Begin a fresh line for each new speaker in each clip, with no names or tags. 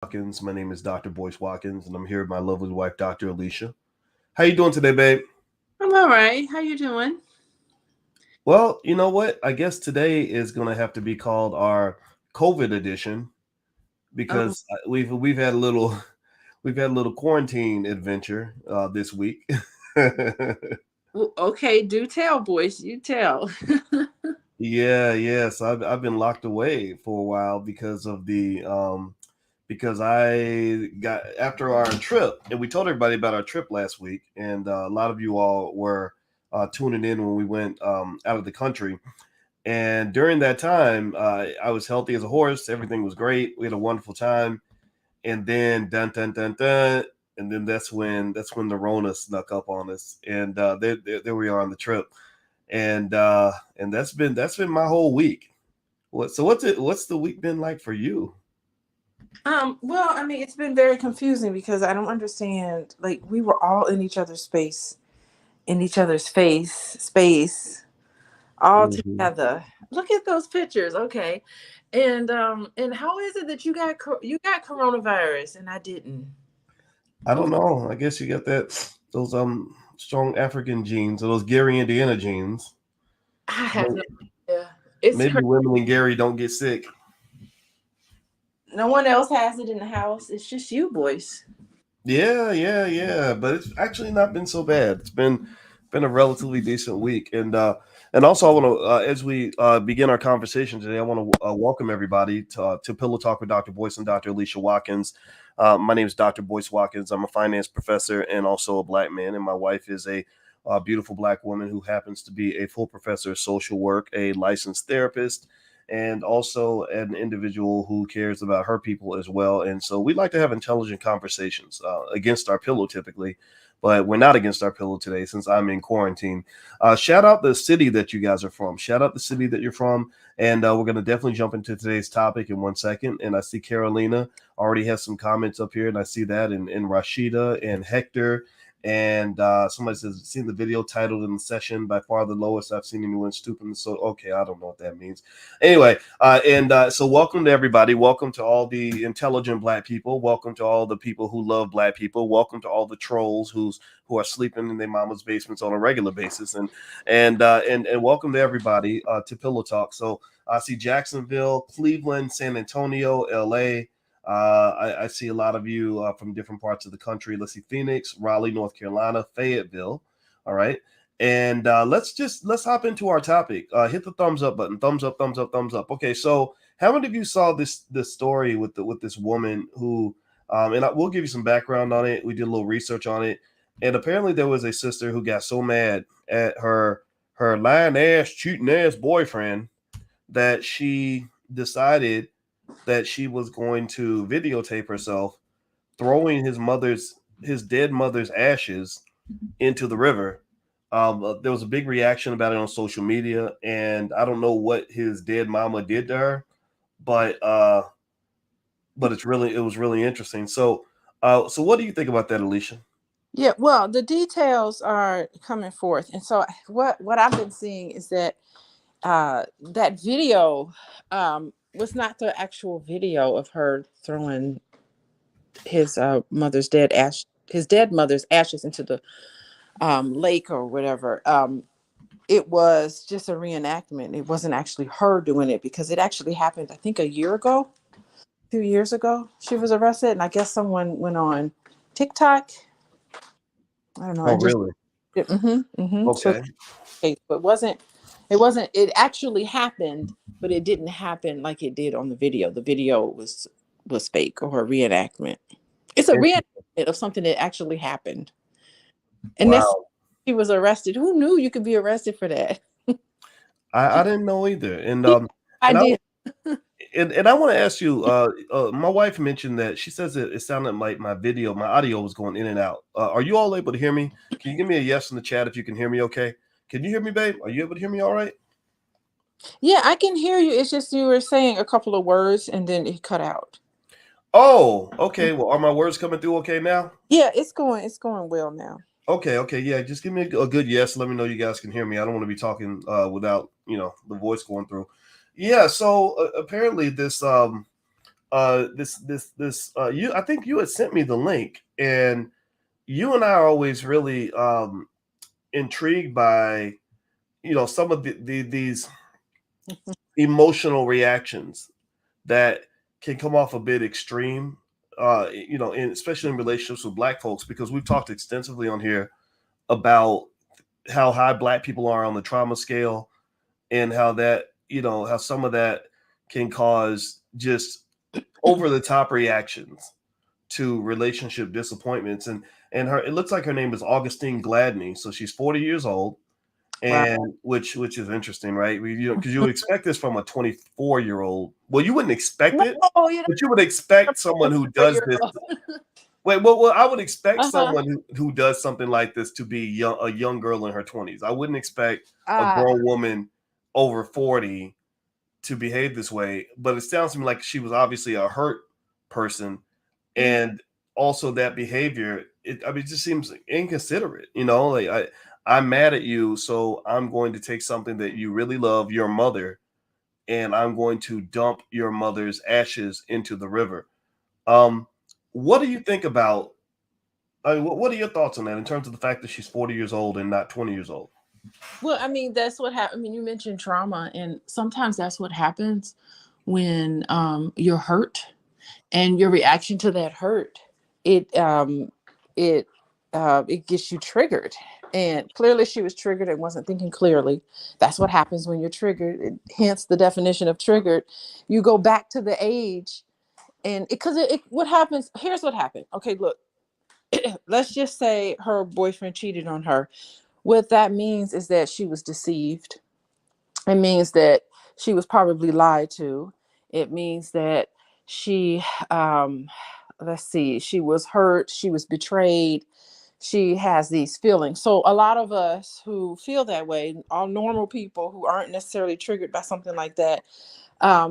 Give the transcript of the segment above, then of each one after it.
Watkins. My name is Dr. Boyce Watkins, and I'm here with my lovely wife, Dr. Alicia. How you doing today, babe?
I'm all right. How you doing?
Well, you know what? I guess today is going to have to be called our COVID edition
Oh,
because we've had a little we've had a little quarantine adventure this week.
okay. Do tell, boys. You tell.
Yeah. So I've been locked away for a while because I got after our trip, and we told everybody about our trip last week, and a lot of you all were tuning in when we went out of the country. And during that time, I was healthy as a horse. Everything was great. We had a wonderful time. And then dun dun dun dun, and then that's when the Rona snuck up on us, and there we are on the trip, and that's been my whole week. What's the week been like for you?
Well, I mean, it's been very confusing because I don't understand. Like, we were all in each other's space, in each other's space, all
Mhm.
together. Look at those pictures. Okay, and how is it that you got coronavirus and I didn't?
I don't know. I guess you got those strong African genes or those Gary, Indiana genes.
I have no
May-
idea. It's
Maybe
crazy.
women in Gary don't get sick.
No one else has it in the house. It's just you, boys.
Yeah. But it's actually not been so bad. It's been a relatively decent week, and also I want to as we begin our conversation today, I want to welcome everybody to Pillow Talk with Dr. Boyce and Dr. Alicia Watkins. My name is Dr. Boyce Watkins. I'm a finance professor and also a black man, and my wife is a beautiful black woman who happens to be a full professor of social work, a licensed therapist, and also an individual who cares about her people as well. And so we like to have intelligent conversations against our pillow typically, but we're not against our pillow today since I'm in quarantine. Shout out the city that you guys are from. Shout out the city that you're from. And we're going to definitely jump into today's topic in 1 second. And I see Carolina already has some comments up here, and I see that in Rashida and Hector. And somebody says, seen the video titled in the session, by far the lowest I've seen anyone stupid. So, okay, I don't know what that means. Anyway, so welcome to everybody. Welcome to all the intelligent black people. Welcome to all the people who love black people. Welcome to all the trolls who are sleeping in their mama's basements on a regular basis. And welcome to everybody to Pillow Talk. So I see Jacksonville, Cleveland, San Antonio, LA. I see a lot of you from different parts of the country. Let's see, Phoenix, Raleigh, North Carolina, Fayetteville. All right. And let's hop into our topic. Hit the thumbs up button. Thumbs up, thumbs up, thumbs up. Okay, so how many of you saw this story with this woman who we'll give you some background on it. We did a little research on it, and apparently there was a sister who got so mad at her lying ass, cheating ass boyfriend that she decided that she was going to videotape herself throwing his dead mother's ashes into the river. There was a big reaction about it on social media, and I don't know what his dead mama did to her, but it was really interesting. So what do you think about that, Alicia?
Yeah, well, the details are coming forth, and so what I've been seeing is that that video was not the actual video of her throwing his dead mother's ashes into the lake or whatever. It was just a reenactment. It wasn't actually her doing it because it actually happened, I think, a year ago, 2 years ago. She was arrested, and I guess someone went on TikTok. I don't know,
Oh,
and just
really?
So
Okay.
case, but it wasn't it actually happened, but it didn't happen like it did on the video. The video was fake or a reenactment. It's a reenactment of something that actually happened. And that's
Wow.
He was arrested. Who knew you could be arrested for that?
I didn't know either,
I
and I
did.
and I want to ask you. My wife mentioned that she says it sounded like my audio was going in and out. Are you all able to hear me? Can you give me a yes in the chat if you can hear me? Okay. Can you hear me, babe? Are you able to hear me? All right.
Yeah, I can hear you. It's just you were saying a couple of words and then it cut out.
Oh, okay. Well, are my words coming through okay now?
Yeah, it's going well now.
Okay. Yeah, just give me a good yes. Let me know you guys can hear me. I don't want to be talking without the voice going through. Yeah. So apparently you, I think you had sent me the link, and you and I are always really intrigued by, some of these emotional reactions that can come off a bit extreme, especially in relationships with Black folks, because we've talked extensively on here about how high Black people are on the trauma scale, and how that, how some of that can cause just over the top reactions to relationship disappointments. And her, it looks like her name is Augustine Gladney, so she's 40 years old,
Wow.
and which is interesting, right? Because you would expect this from a 24-year-old. Well, you wouldn't expect it,
No, you
but you would expect someone
don't.
who
For
does
your
this. Wait, well, I would expect
uh-huh.
someone who does something like this to be a young girl in her 20s. I wouldn't expect a
Uh,
grown woman over 40 to behave this way. But it sounds to me like she was obviously a hurt person,
mhm.
and also that behavior. It just seems inconsiderate. Like I'm mad at you, so I'm going to take something that you really love, your mother, and I'm going to dump your mother's ashes into the river. Um, what do you think about? I mean, what are your thoughts on that in terms of the fact that she's 40 years old and not 20 years old?
Well, I mean, that's what happened. I mean, you mentioned trauma, and sometimes that's what happens when you're hurt, and your reaction to that hurt, it it it gets you triggered. And clearly, she was triggered and wasn't thinking clearly. That's what happens when you're triggered. Hence, the definition of triggered. You go back to the age, and because what happens? Here's what happened. Okay, look. Let's just say her boyfriend cheated on her. What that means is that she was deceived. It means that she was probably lied to. It means that she, let's see, she was hurt, she was betrayed, she has these feelings. So a lot of us who feel that way, all normal people who aren't necessarily triggered by something like that,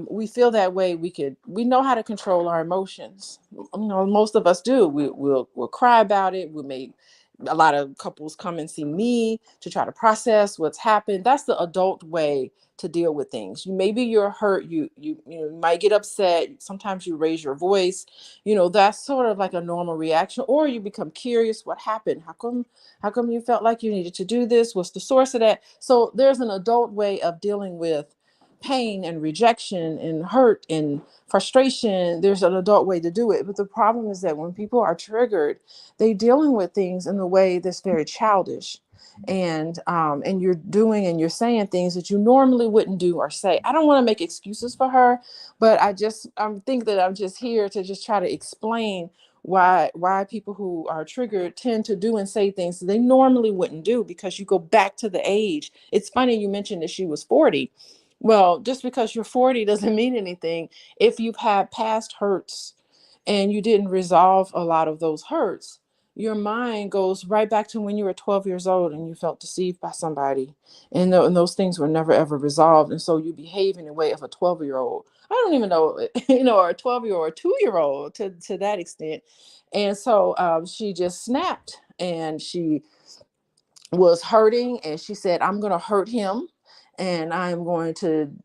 we feel that way. We know how to control our emotions. Most of us do. We'll cry about it. We may, a lot of couples come and see me to try to process what's happened. That's the adult way to deal with things. Maybe you're hurt. You might get upset. Sometimes you raise your voice. That's sort of like a normal reaction. Or you become curious. What happened? How come you felt like you needed to do this? What's the source of that? So there's an adult way of dealing with pain and rejection and hurt and frustration. There's an adult way to do it, but the problem is that when people are triggered, they're dealing with things in a way that's very childish, and you're doing and you're saying things that you normally wouldn't do or say. I don't want to make excuses for her, but I think that I'm just here to just try to explain why people who are triggered tend to do and say things they normally wouldn't do, because you go back to the age. It's funny you mentioned that she was 40. Well, just because you're 40 doesn't mean anything. If you've had past hurts and you didn't resolve a lot of those hurts, your mind goes right back to when you were 12 years old and you felt deceived by somebody. And those things were never ever resolved. And so you behave in a way of a 12-year-old. I don't even know, or a 12-year-old or a 2-year-old to that extent. And so she just snapped, and she was hurting, and she said, I'm going to hurt him, and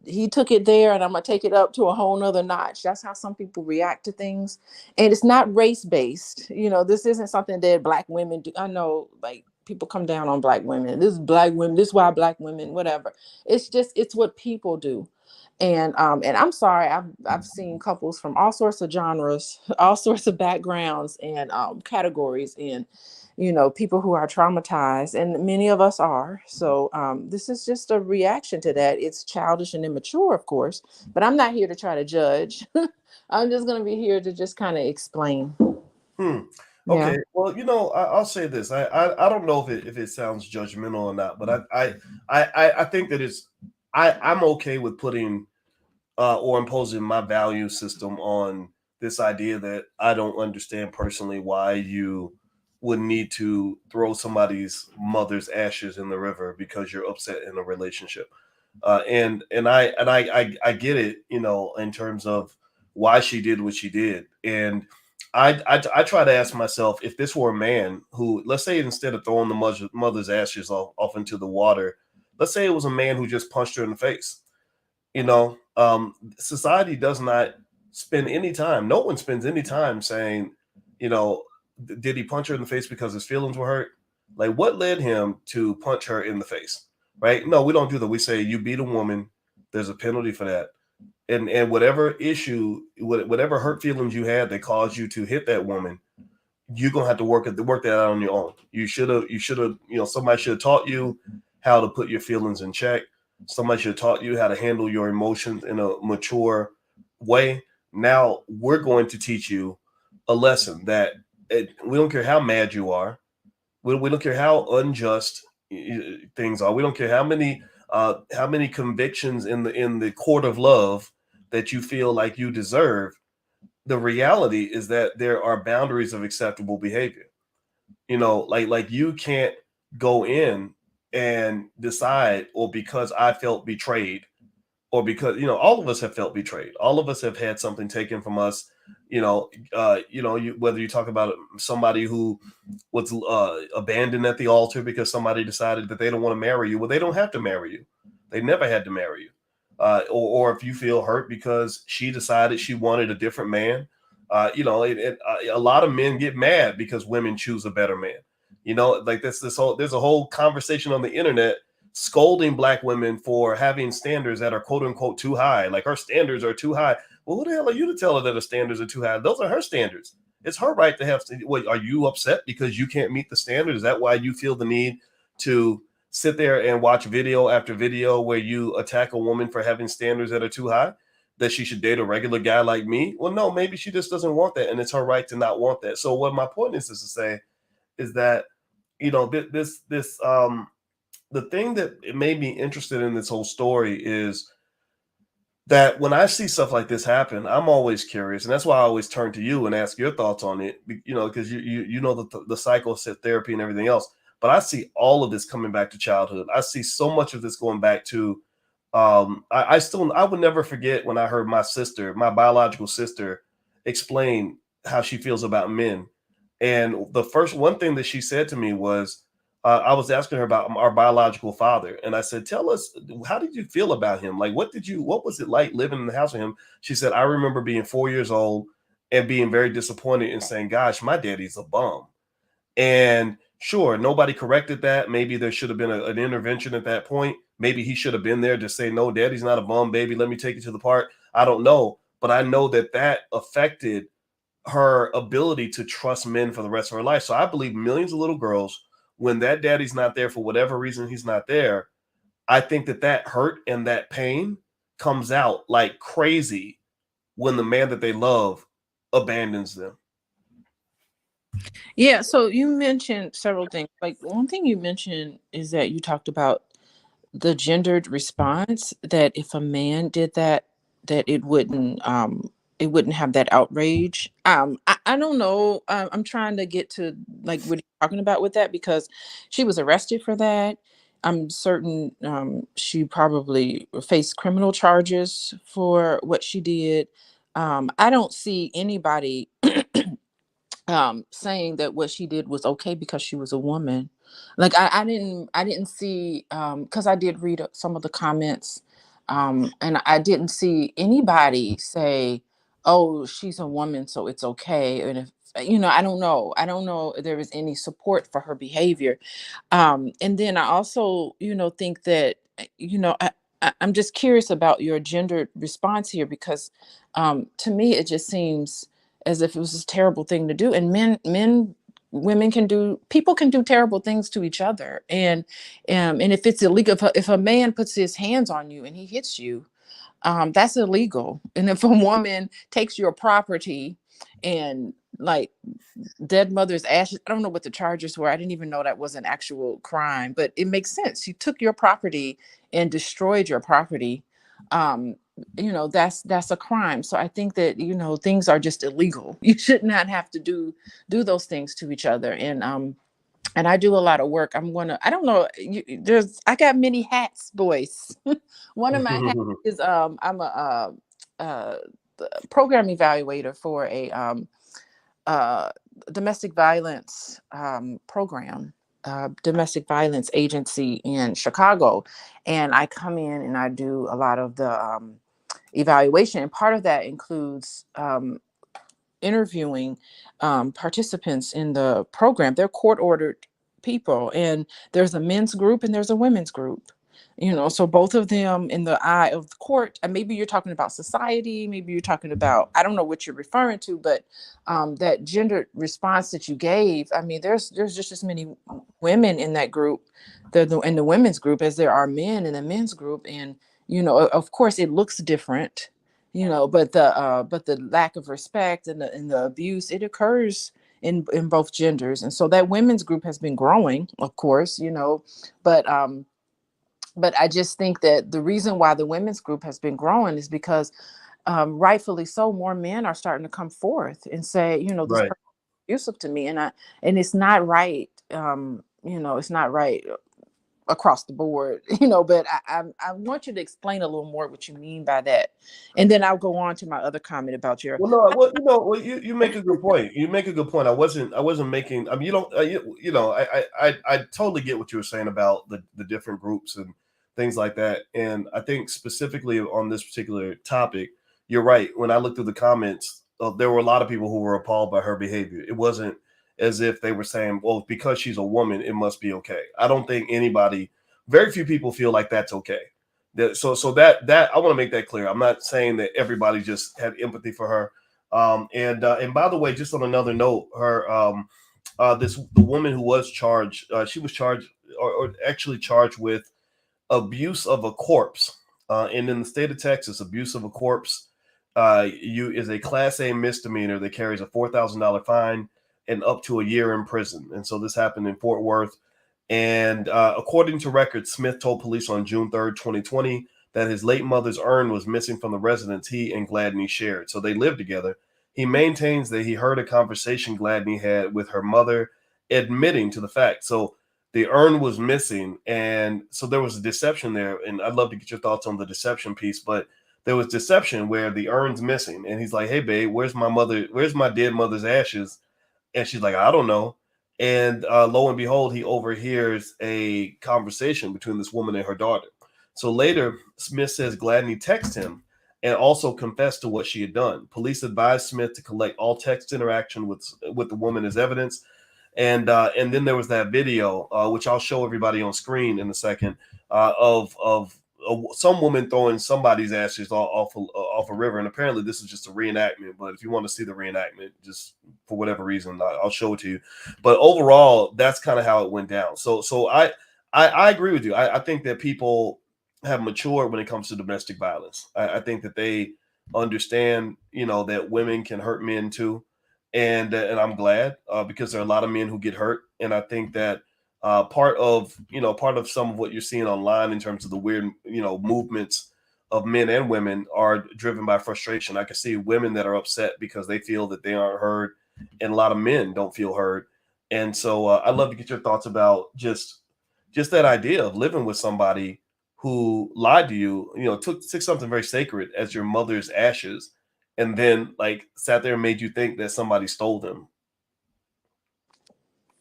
he took it there, and I'm going to take it up to a whole nother notch. That's how some people react to things. And it's not race based. This isn't something that Black women do. I know, like, people come down on Black women. This is Black women. This is why Black women, whatever. It's what people do. And I'm sorry, I've seen couples from all sorts of genres, all sorts of backgrounds and categories, and people who are traumatized, and many of us are. So this is just a reaction to that. It's childish and immature, of course, but I'm not here to try to judge. I'm just going to be here to just kind of explain.
Hmm.
Yeah.
Okay. Well, I'll say this. I don't know if it sounds judgmental or not, but I think that I'm okay with putting or imposing my value system on this idea that I don't understand personally why you would need to throw somebody's mother's ashes in the river because you're upset in a relationship. And I get it, in terms of why she did what she did. And I try to ask myself, if this were a man who, let's say, instead of throwing the mother's ashes off into the water, let's say it was a man who just punched her in the face. Society does not spend any time. No one spends any time saying, you know, did he punch her in the face because his feelings were hurt? Like, what led him to punch her in the face? Right? No, we don't do that. We say you beat a woman. There's a penalty for that, and whatever issue, whatever hurt feelings you had that caused you to hit that woman, you're gonna have to work that out on your own. You should have, somebody should have taught you how to put your feelings in check. Somebody should have taught you how to handle your emotions in a mature way. Now we're going to teach you a lesson that we don't care how mad you are. We don't care how unjust things are. We don't care how many convictions in the court of love that you feel like you deserve. The reality is that there are boundaries of acceptable behavior. Like you can't go in and decide, or because I felt betrayed, or because all of us have felt betrayed, all of us have had something taken from us. Whether you talk about somebody who was abandoned at the altar because somebody decided that they don't want to marry you. Well, they don't have to marry you. They never had to marry you. Or if you feel hurt because she decided she wanted a different man. A lot of men get mad because women choose a better man. Like there's a whole conversation on the internet scolding black women for having standards that are quote unquote too high. Like her standards are too high. Well, who the hell are you to tell her that her standards are too high? Those are her standards. It's her right to have. Wait, are you upset because you can't meet the standard? Is that why you feel the need to sit there and watch video after video where you attack a woman for having standards that are too high? That she should date a regular guy like me? Well, no, maybe she just doesn't want that, and it's her right to not want that. So, what my point is to say is that the thing that it made me interested in this whole story is that when I see stuff like this happen, I'm always curious, and that's why I always turn to you and ask your thoughts on it. Because you know the cycle set therapy and everything else. But I see all of this coming back to childhood. I see so much of this going back to. I would never forget when I heard my biological sister, explain how she feels about men, and the first one thing that she said to me was, I was asking her about our biological father, and I said, "Tell us, how did you feel about him? Like, what was it like living in the house with him?" She said, "I remember being 4 years old and being very disappointed and saying, 'Gosh, my daddy's a bum.'" And sure, nobody corrected that. Maybe there should have been an intervention at that point. Maybe he should have been there to say, "No, daddy's not a bum, baby. Let me take you to the park." I don't know, but I know that affected her ability to trust men for the rest of her life. So I believe millions of little girls, when that daddy's not there for whatever reason he's not there, I think that hurt and that pain comes out like crazy when the man that they love abandons them.
Yeah, so you mentioned several things. Like one thing you mentioned is that you talked about the gendered response, that if a man did that, that it wouldn't have that outrage. I don't know. I'm trying to get to like what you're talking about with that, because she was arrested for that. I'm certain she probably faced criminal charges for what she did. I don't see anybody saying that what she did was okay because she was a woman. Like I didn't see, because I did read some of the comments, and I didn't see anybody say, oh, she's a woman so it's okay. And if I don't know if there was any support for her behavior. And then I also think that I'm just curious about your gendered response here, because to me it just seems as if it was a terrible thing to do. And women can do, people can do terrible things to each other. And if it's illegal, if a man puts his hands on you and he hits you, that's illegal. And if a woman takes your property and like dead mother's ashes, I don't know what the charges were. I didn't even know that was an actual crime, but it makes sense. She took your property and destroyed your property. Um, that's a crime. So I think that things are just illegal. You should not have to do those things to each other. And I do a lot of work. I don't know, I got many hats, Boyce. One of my hats is I'm uh program evaluator for a uh, domestic violence program, domestic violence agency in Chicago. And I come in and I do a lot of the evaluation. And part of that includes interviewing participants in the program. They're court ordered people, and there's a men's group and there's a women's group. So both of them in the eye of the court, and maybe you're talking about society, maybe you're talking about, I don't know what you're referring to, but that gendered response that you gave, I mean, there's just as many women in that group, in the women's group, as there are men in the men's group. And of course it looks different, but the lack of respect and the abuse, it occurs in both genders. And so that women's group has been growing, of course, but I just think that the reason why the women's group has been growing is because rightfully so, more men are starting to come forth and say, this
Right.
person is abusive to me, and it's not right. It's not right across the board, but I want you to explain a little more what you mean by that. And then I'll go on to my other comment about your.
Well, no, well, you make a good point. You make a good point. I wasn't making. I mean, you don't. I totally get what you were saying about the different groups and things like that. And I think specifically on this particular topic, you're right. When I looked through the comments, there were a lot of people who were appalled by her behavior. It wasn't as if they were saying, "Well, because she's a woman, it must be okay." I don't think anybody. Very few people feel like that's okay. So that I want to make that clear. I'm not saying that everybody just had empathy for her. And by the way, just on another note, her the woman who was charged, she was charged or actually charged with abuse of a corpse. And in the state of Texas, abuse of a corpse you is a Class A misdemeanor that carries a $4,000 fine and up to a year in prison. And so this happened in Fort Worth. And according to records, Smith told police on June 3rd, 2020, that his late mother's urn was missing from the residence he and Gladney shared. So they lived together. He maintains that he heard a conversation Gladney had with her mother, admitting to the fact. So the urn was missing. And so there was a deception there. And I'd love to get your thoughts on the deception piece. But there was deception where the urn's missing. And he's like, "Hey, babe, where's my mother? Where's my dead mother's ashes?" And she's like, "I don't know." And lo and behold, he overhears a conversation between this woman and her daughter. So later, Smith says Gladney texted him and also confessed to what she had done. Police advised Smith to collect all text interaction with the woman as evidence. And then there was that video, which I'll show everybody on screen in a second, of some woman throwing somebody's ashes off a river. And apparently this is just a reenactment. But if you want to see the reenactment, just for whatever reason, I'll show it to you. But overall, that's kind of how it went down. So I agree with you. I think that people have matured when it comes to domestic violence. I think that they understand, that women can hurt men too. And I'm glad because there are a lot of men who get hurt. And I think that part of some of what you're seeing online in terms of the weird, movements of men and women are driven by frustration. I can see women that are upset because they feel that they aren't heard, and a lot of men don't feel heard. And so I'd love to get your thoughts about just that idea of living with somebody who lied to you, took something very sacred as your mother's ashes, and then like sat there and made you think that somebody stole them.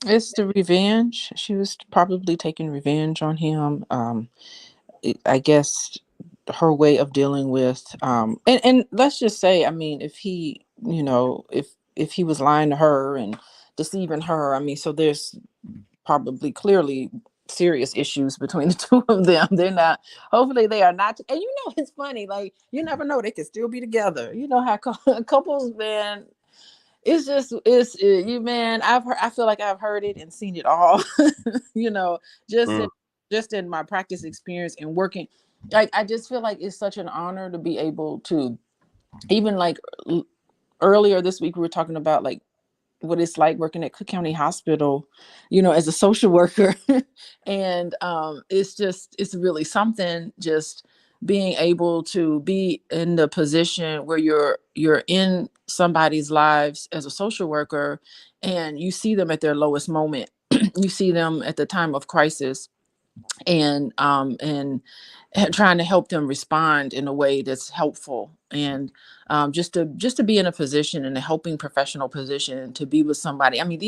It's the revenge. She was probably taking revenge on him. I guess her way of dealing with and let's just say, I mean, if he, if he was lying to her and deceiving her, I mean, so there's probably clearly serious issues between the two of them. They're not, hopefully they are not. And it's funny, like, you never know, they could still be together. You know how couples, man, you, man, I feel like I've heard it and seen it all. you know just in,
Mm.
just in my practice experience and working, like, I just feel like it's such an honor to be able to, even like earlier this week we were talking about like what it's like working at Cook County Hospital, as a social worker. And it's really something, just being able to be in the position where you're in somebody's lives as a social worker, and you see them at their lowest moment. You see them at the time of crisis, and trying to help them respond in a way that's helpful, and just to be in a position, in a helping professional position, to be with somebody. I mean,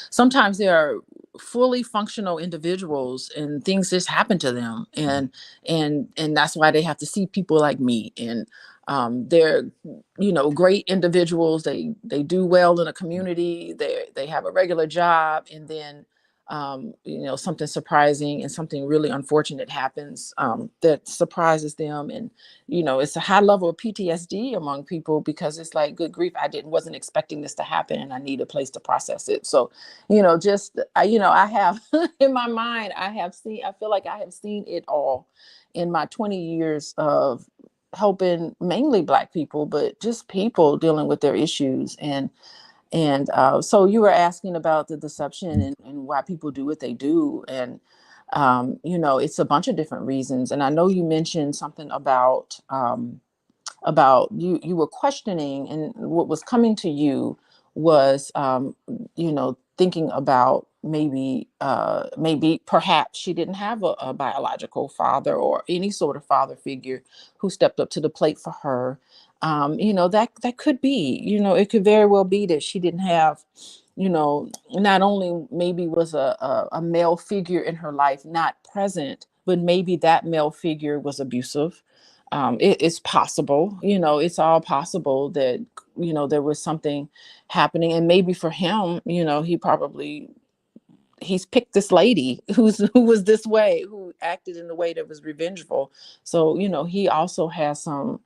sometimes they are fully functional individuals and things just happen to them, and that's why they have to see people like me. And They're, great individuals. They do well in a community. They have a regular job, and then something surprising and something really unfortunate happens that surprises them, and it's a high level of PTSD among people, because it's like, good grief, wasn't expecting this to happen, and I need a place to process it. So just I have in my mind, I feel like I have seen it all in my 20 years of helping mainly Black people, but just people dealing with their issues. And so you were asking about the deception, and why people do what they do. And it's a bunch of different reasons. And I know you mentioned something about you were questioning, and what was coming to you was thinking about maybe perhaps she didn't have a biological father, or any sort of father figure who stepped up to the plate for her. That could be, it could very well be that she didn't have, not only maybe was a male figure in her life not present, but maybe that male figure was abusive. It's possible, it's all possible that there was something happening. And maybe for him, he's picked this lady who was this way, who acted in a way that was revengeful. So he also has some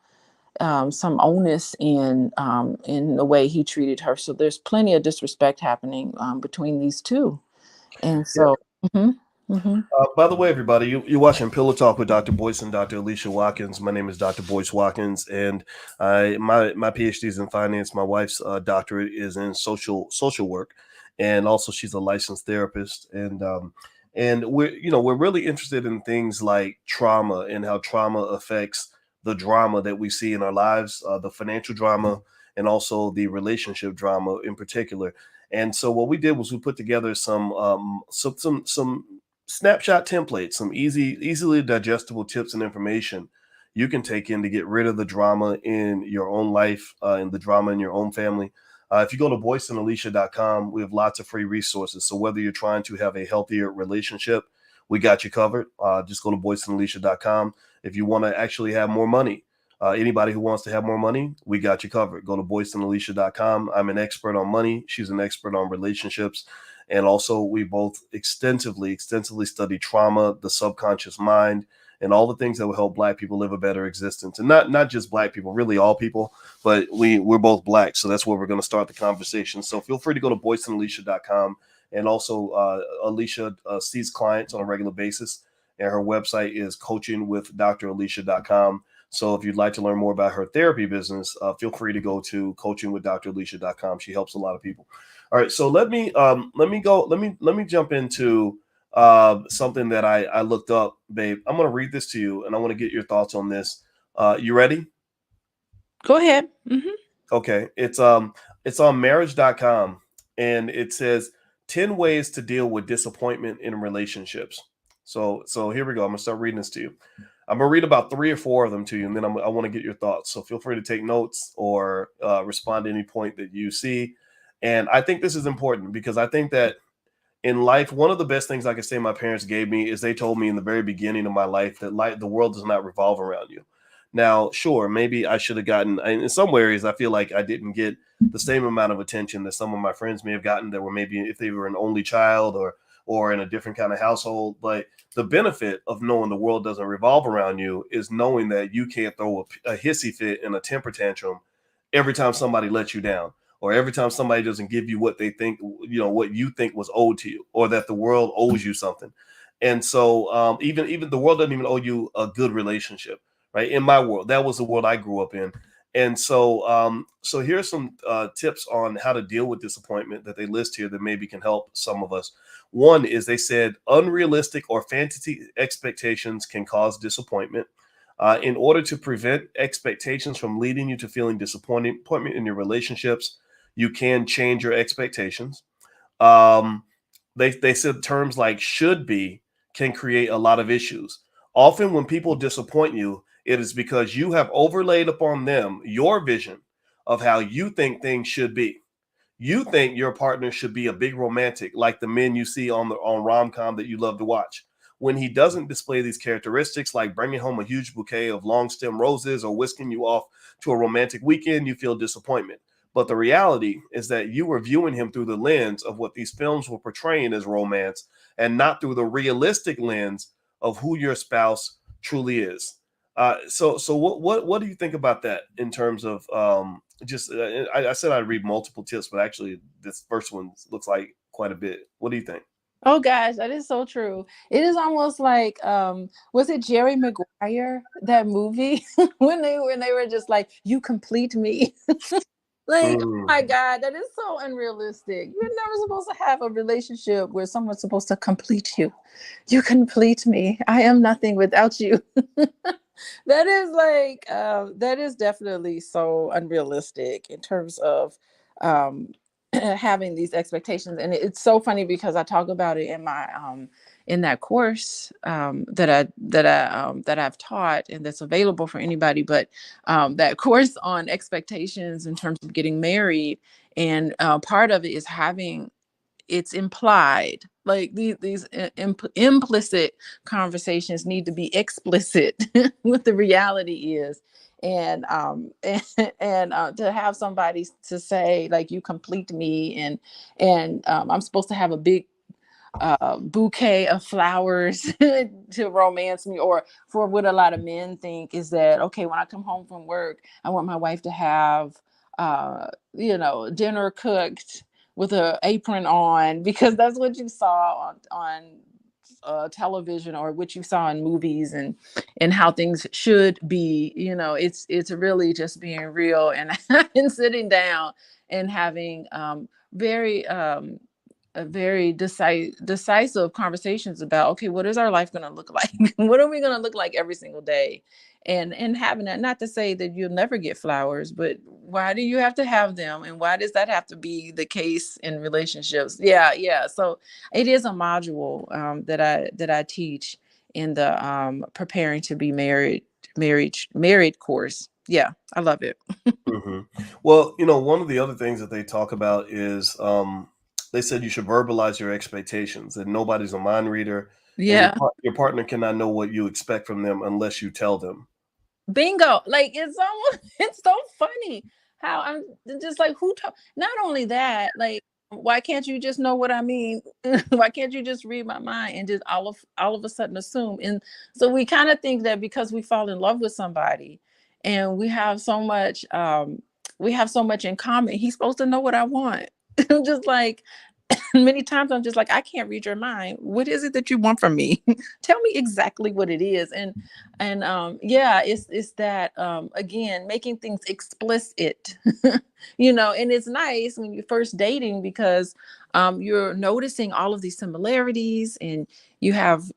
onus in the way he treated her. So there's plenty of disrespect happening between these two. And
Yeah.
so mhm, mhm.
By the way, everybody, you're watching Pillow Talk with Dr. Boyce and Dr. Alicia Watkins. My name is Dr. Boyce Watkins, and my PhD is in finance. My wife's doctorate is in social work, and also she's a licensed therapist. And we're really interested in things like trauma and how trauma affects the drama that we see in our lives, the financial drama, and also the relationship drama in particular. And so what we did was we put together some snapshot templates, some easily digestible tips and information you can take in to get rid of the drama in your own life and the drama in your own family. If you go to boyceandalicia.com, we have lots of free resources. So whether you're trying to have a healthier relationship, we got you covered. Just go to boyceandalicia.com. If you want to actually have more money, anybody who wants to have more money, we got you covered. Go to boyceandalicia.com. I'm an expert on money. She's an expert on relationships. And also, we both extensively study trauma, the subconscious mind, and all the things that will help Black people live a better existence. And not just Black people, really all people, but we're both Black. So that's where we're going to start the conversation. So feel free to go to boyceandalicia.com. And also, Alicia sees clients on a regular basis, and her website is coachingwithdralicia.com. So if you'd like to learn more about her therapy business, feel free to go to coachingwithdralicia.com. She helps a lot of people. All right, so let me jump into something that I looked up, babe. I'm going to read this to you, and I want to get your thoughts on this. You ready?
Go ahead.
Okay, it's on marriage.com, and it says 10 ways to deal with disappointment in relationships. So here we go. I'm gonna start reading this to you. I'm gonna read about 3 or 4 of them to you, and then I want to get your thoughts. So feel free to take notes or respond to any point that you see. And I think this is important because I think that in life, one of the best things I can say my parents gave me is they told me in the very beginning of my life that the world does not revolve around you. Now, sure, maybe I should have gotten, in some areas, I feel like I didn't get the same amount of attention that some of my friends may have gotten that were maybe if they were an only child or in a different kind of household. But the benefit of knowing the world doesn't revolve around you is knowing that you can't throw a hissy fit and a temper tantrum every time somebody lets you down, or every time somebody doesn't give you what they think, what you think was owed to you, or that the world owes you something. And so even the world doesn't even owe you a good relationship, right? In my world, that was the world I grew up in. And so here's some tips on how to deal with disappointment that they list here that maybe can help some of us. One is they said unrealistic or fantasy expectations can cause disappointment. In order to prevent expectations from leading you to feeling disappointment in your relationships, you can change your expectations. Um, they said terms like should be can create a lot of issues. Often, when people disappoint you, it is because you have overlaid upon them your vision of how you think things should be. You think your partner should be a big romantic, like the men you see on rom-com that you love to watch. When he doesn't display these characteristics, like bringing home a huge bouquet of long stem roses or whisking you off to a romantic weekend, you feel disappointment. But the reality is that you were viewing him through the lens of what these films were portraying as romance, and not through the realistic lens of who your spouse truly is. So what do you think about that in terms of just? I said I'd read multiple tips, but actually this first one looks like quite a bit. What do you think?
Oh gosh, that is so true. It is almost like was it Jerry Maguire, that movie when they were just like, you complete me. Like, oh
Mm,
my God, that is so unrealistic. You're never supposed to have a relationship where someone's supposed to complete you. You complete me. I am nothing without you. That is like that is definitely so unrealistic in terms of um having these expectations. And it's so funny because I talk about it in my in that course that I've taught, and that's available for anybody. But that course on expectations in terms of getting married, and part of it is having, it's implied, like these implicit conversations need to be explicit what the reality is. And and to have somebody to say like, you complete me, and I'm supposed to have a big bouquet of flowers to romance me, or for what a lot of men think is that, okay, when I come home from work, I want my wife to have dinner cooked with an apron on, because that's what you saw on television, or what you saw in movies, and how things should be. It's really just being real, and sitting down and having very very decisive conversations about, okay, what is our life going to look like? What are we going to look like every single day? And having that, not to say that you'll never get flowers, but why do you have to have them, and why does that have to be the case in relationships? Yeah. So it is a module that I teach in the preparing to be married course. Yeah, I love it.
hmm. Well, one of the other things that they talk about is they said you should verbalize your expectations, and nobody's a mind reader, and
Yeah.
your partner cannot know what you expect from them unless you tell them.
Bingo. Like, it's almost it's so funny how I'm just like, not only that, like, why can't you just know what I mean? Why can't you just read my mind and just all of a sudden assume? And so we kind of think that because we fall in love with somebody, and we have so much in common, he's supposed to know what I want. I'm just like, many times I'm just like, I can't read your mind. What is it that you want from me? Tell me exactly what it is. And yeah, it's that again, making things explicit. And it's nice when you're first dating, because you're noticing all of these similarities, and you have,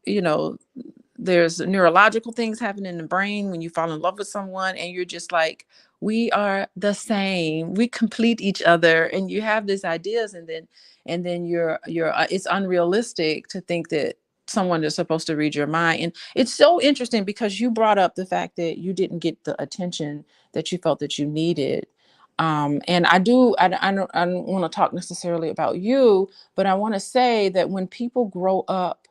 there's neurological things happening in the brain when you fall in love with someone, and you're just like, we are the same, we complete each other, and you have these ideas. And then you're it's unrealistic to think that someone is supposed to read your mind. And it's so interesting because you brought up the fact that you didn't get the attention that you felt that you needed. And I don't want to talk necessarily about you, but I want to say that when people grow up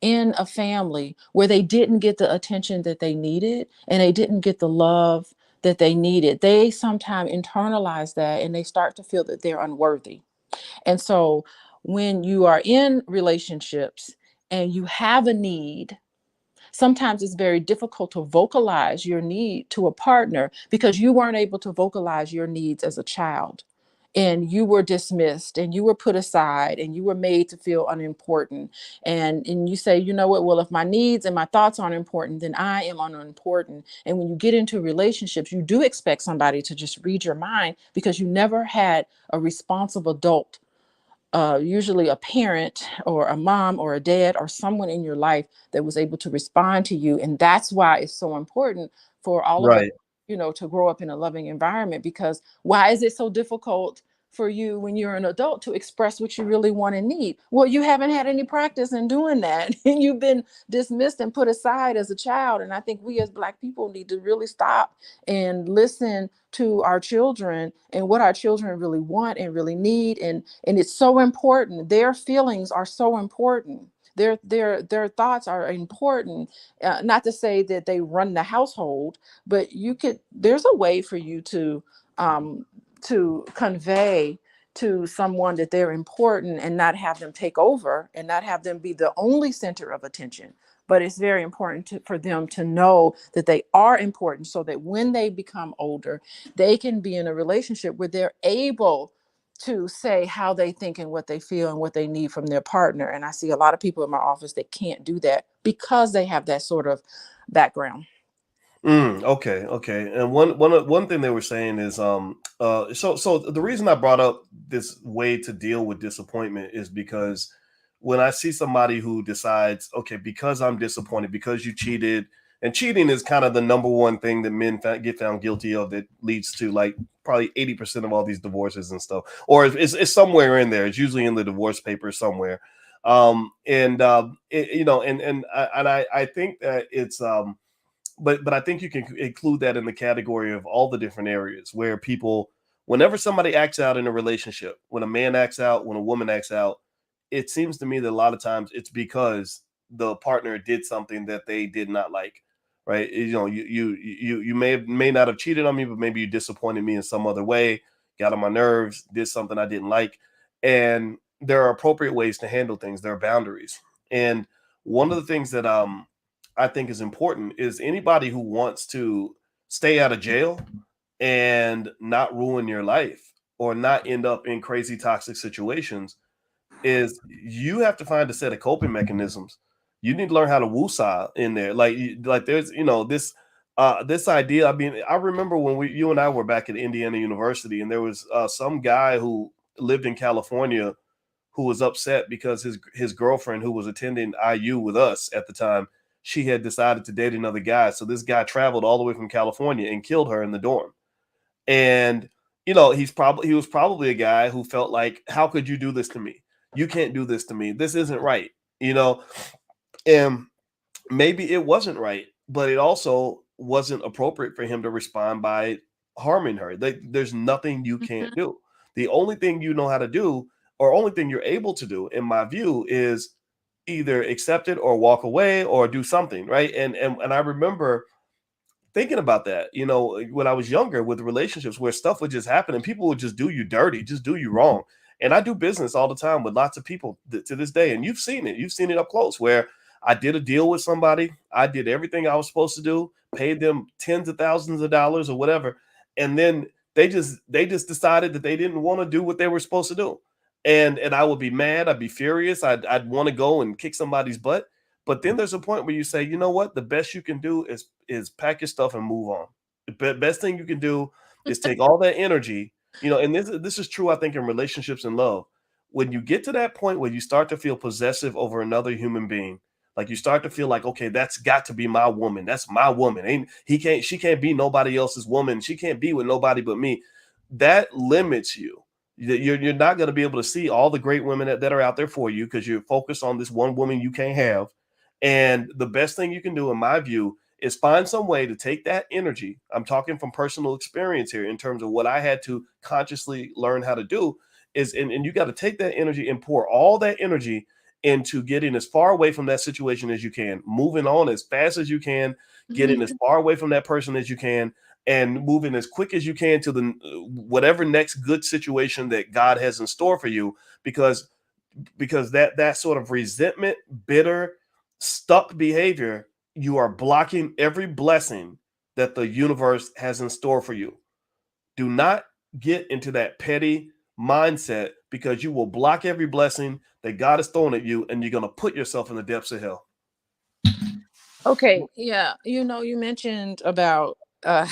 in a family where they didn't get the attention that they needed, and they didn't get the love that they needed, they sometimes internalize that, and they start to feel that they're unworthy. And so when you are in relationships and you have a need, sometimes it's very difficult to vocalize your need to a partner, because you weren't able to vocalize your needs as a child. And you were dismissed, and you were put aside, and you were made to feel unimportant. And you say, you know what, well, if my needs and my thoughts aren't important, then I am unimportant. And when you get into relationships, you do expect somebody to just read your mind, because you never had a responsible adult, usually a parent or a mom or a dad or someone in your life that was able to respond to you. And that's why it's so important for all of us,
Right.
to grow up in a loving environment. Because why is it so difficult for you when you're an adult to express what you really want and need? Well, you haven't had any practice in doing that. And you've been dismissed and put aside as a child. And I think we as Black people need to really stop and listen to our children and what our children really want and really need. And it's so important. Their feelings are so important. their thoughts are important. Not to say that they run the household, but there's a way for you um to convey to someone that they're important and not have them take over and not have them be the only center of attention. But it's very important for them to know that they are important, so that when they become older, they can be in a relationship where they're able to say how they think and what they feel and what they need from their partner. And I see a lot of people in my office that can't do that because they have that sort of background.
Okay, okay. And one thing they were saying is so the reason I brought up this way to deal with disappointment is because when I see somebody who decides, okay, because I'm disappointed because you cheated, and cheating is kind of the number one thing that men get found guilty of that leads to like probably 80% of all these divorces and stuff, or it's somewhere in there. It's usually in the divorce papers somewhere. You know, and I think that it's but I think you can include that in the category of all the different areas where people, whenever somebody acts out in a relationship, when a man acts out, when a woman acts out, it seems to me that a lot of times it's because the partner did something that they did not like, right? You know, you may not have cheated on me, but maybe you disappointed me in some other way, got on my nerves, did something I didn't like, and there are appropriate ways to handle things. There are boundaries, and one of the things that I think is important is anybody who wants to stay out of jail and not ruin your life or not end up in crazy toxic situations is you have to find a set of coping mechanisms. You need to learn how to woosah in there. Like there's this idea. I mean, I remember when you and I were back at Indiana University, and there was some guy who lived in California who was upset because his girlfriend, who was attending IU with us at the time, she had decided to date another guy. So this guy traveled all the way from California and killed her in the dorm. And you know, he was probably a guy who felt like, how could you do this to me? You can't do this to me. This isn't right. You know, and maybe it wasn't right, but it also wasn't appropriate for him to respond by harming her. There's nothing you can't
Mhm.
do. The only thing you know how to do, or only thing you're able to do, in my view, is either accept it or walk away or do something, right? And I remember thinking about that, you know, when I was younger with relationships where stuff would just happen and people would just do you dirty, just do you wrong. And I do business all the time with lots of people to this day. And you've seen it up close where I did a deal with somebody. I did everything I was supposed to do, paid them tens of thousands of dollars or whatever. And then they just decided that they didn't want to do what they were supposed to do. And I would be mad. I'd be furious. I'd want to go and kick somebody's butt. But then there's a point where you say, you know what? The best you can do is pack your stuff and move on. The best thing you can do is take all that energy, you know, and this is true, I think, in relationships and love. When you get to that point where you start to feel possessive over another human being, like you start to feel like, okay, that's got to be my woman. That's my woman. Ain't she can't be nobody else's woman. She can't be with nobody but me. That limits you. You're not going to be able to see all the great women that are out there for you because you're focused on this one woman you can't have. And the best thing you can do, in my view, is find some way to take that energy. I'm talking from personal experience here in terms of what I had to consciously learn how to do is, and you got to take that energy and pour all that energy into getting as far away from that situation as you can, moving on as fast as you can, getting as
Mhm.
far away from that person as you can, and moving as quick as you can to the whatever next good situation that God has in store for you, because that sort of resentment, bitter, stuck behavior, you are blocking every blessing that the universe has in store for you. Do not get into that petty mindset because you will block every blessing that God has thrown at you and you're going to put yourself in the depths of hell.
Okay, yeah, you mentioned about uh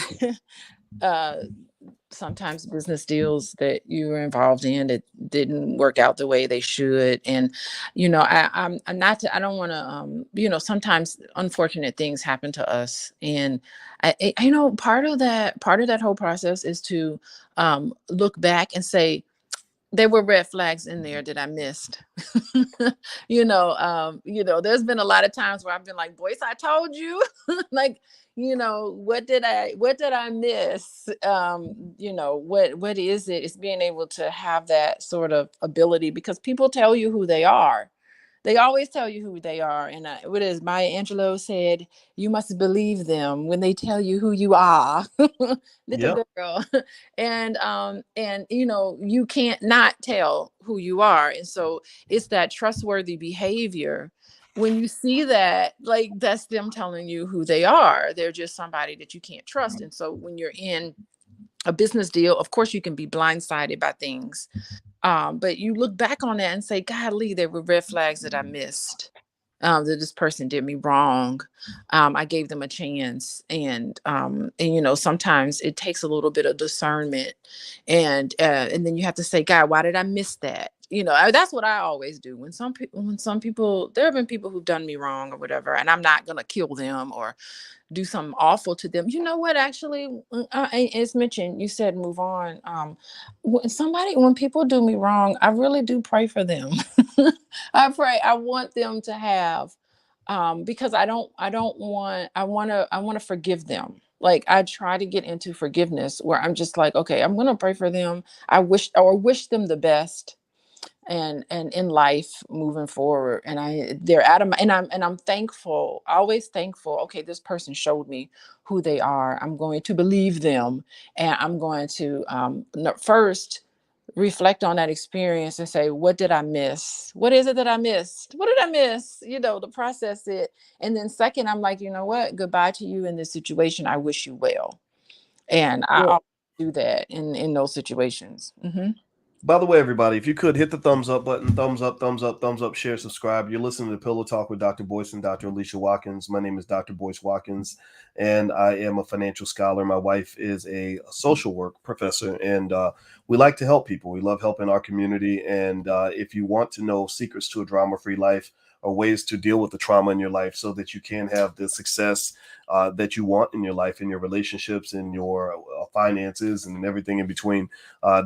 sometimes business deals that you were involved in that didn't work out the way they should. And I'm not to, I don't want to sometimes unfortunate things happen to us. And part of that whole process is to look back and say there were red flags in there that I missed. There's been a lot of times where I've been like, Boyce, I told you. Like, what did I miss? What is it? It's being able to have that sort of ability because people tell you who they are. They always tell you who they are. And what is Maya Angelou said, you must believe them when they tell you who you are. Little
Yep.
girl. And you know, you can't not tell who you are. And so it's that trustworthy behavior. When you see that, like, that's them telling you who they are. They're just somebody that you can't trust. And so when you're in a business deal, of course you can be blindsided by things, but you look back on that and say, golly, there were red flags that I missed, that this person did me wrong. I gave them a chance. And you know, sometimes it takes a little bit of discernment. And then you have to say, God, why did I miss that? You know, that's what I always do. When some people, there have been people who've done me wrong or whatever, and I'm not going to kill them or do something awful to them. You know what? Actually, it's mentioned. You said move on. When people do me wrong, I really do pray for them. I pray. I want them to have, because I want to forgive them. Like, I try to get into forgiveness where I'm just like, okay, I'm gonna pray for them. I wish them the best, and in life moving forward. And they're out of my, and I'm thankful, always thankful. Okay, this person showed me who they are. I'm going to believe them, and I'm going to first reflect on that experience and say, what did I miss? What is it that I missed? What did I miss? You know, to process it. And then second, I'm like, you know what, goodbye to you in this situation. I wish you well. And I
Well,
always do that in those situations. Hmm.
by the way, everybody, if you could hit the thumbs up button, thumbs up, thumbs up, thumbs up, share, subscribe. You're listening to Pillow Talk with Dr. Boyce and Dr. Alicia Watkins. My name is Dr. Boyce Watkins, and I am a financial scholar. My wife is a social work professor, and we like to help people. We love helping our community. And if you want to know secrets to a drama-free life or ways to deal with the trauma in your life so that you can have the success that you want in your life, in your relationships, in your finances, and everything in between,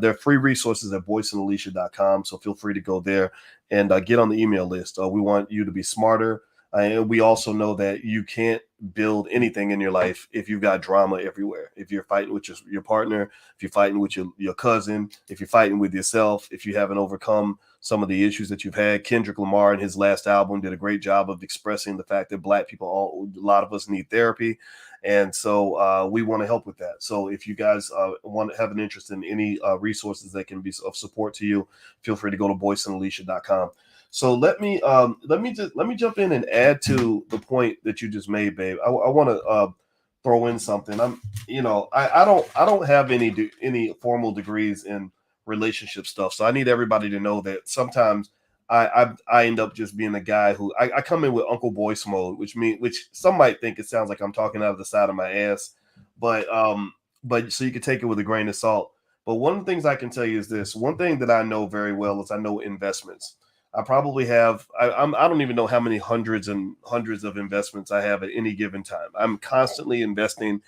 there are free resources at boyceandalicia.com. So feel free to go there and get on the email list. We want you to be smarter. And we also know that you can't build anything in your life if you've got drama everywhere. If you're fighting with your partner, if you're fighting with your cousin, if you're fighting with yourself, if you haven't overcome some of the issues that you've had. Kendrick Lamar in his last album did a great job of expressing the fact that Black people, a lot of us need therapy. And so we want to help with that. So if you guys want to have an interest in any resources that can be of support to you, feel free to go to boyceandalicia.com. So let me jump in and add to the point that you just made, babe. I want to throw in something. I don't have any formal degrees in relationship stuff, so I need everybody to know that sometimes I end up just being a guy who I come in with Uncle Boyce mode, which some might think it sounds like I'm talking out of the side of my ass, but so you can take it with a grain of salt. But one of the things I can tell you is this: one thing that I know very well is I know investments. I probably have I don't even know how many hundreds and hundreds of investments I have at any given time. I'm constantly investing.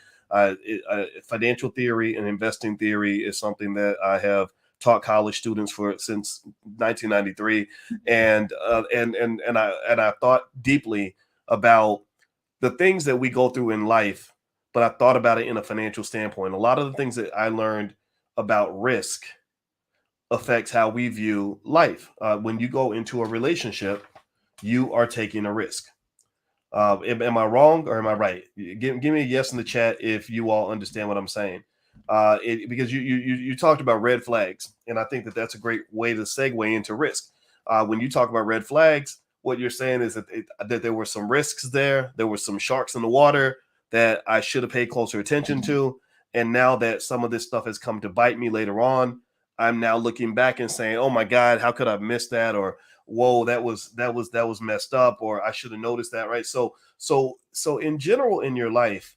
Financial theory and investing theory is something that I have taught college students for since 1993, and I thought deeply about the things that we go through in life, but I thought about it in a financial standpoint. A lot of the things that I learned about risk affects how we view life. When you go into a relationship, you are taking a risk. Am I wrong or am I right? Give me a yes in the chat if you all understand what I'm saying. Because you talked about red flags, and I think that that's a great way to segue into risk. When you talk about red flags, what you're saying is that there were some risks there. There were some sharks in the water that I should have paid closer attention to. And now that some of this stuff has come to bite me later on, I'm now looking back and saying, "Oh my God, how could I miss that?" Or "Whoa, that was messed up," or "I should have noticed that." Right. So in general in your life,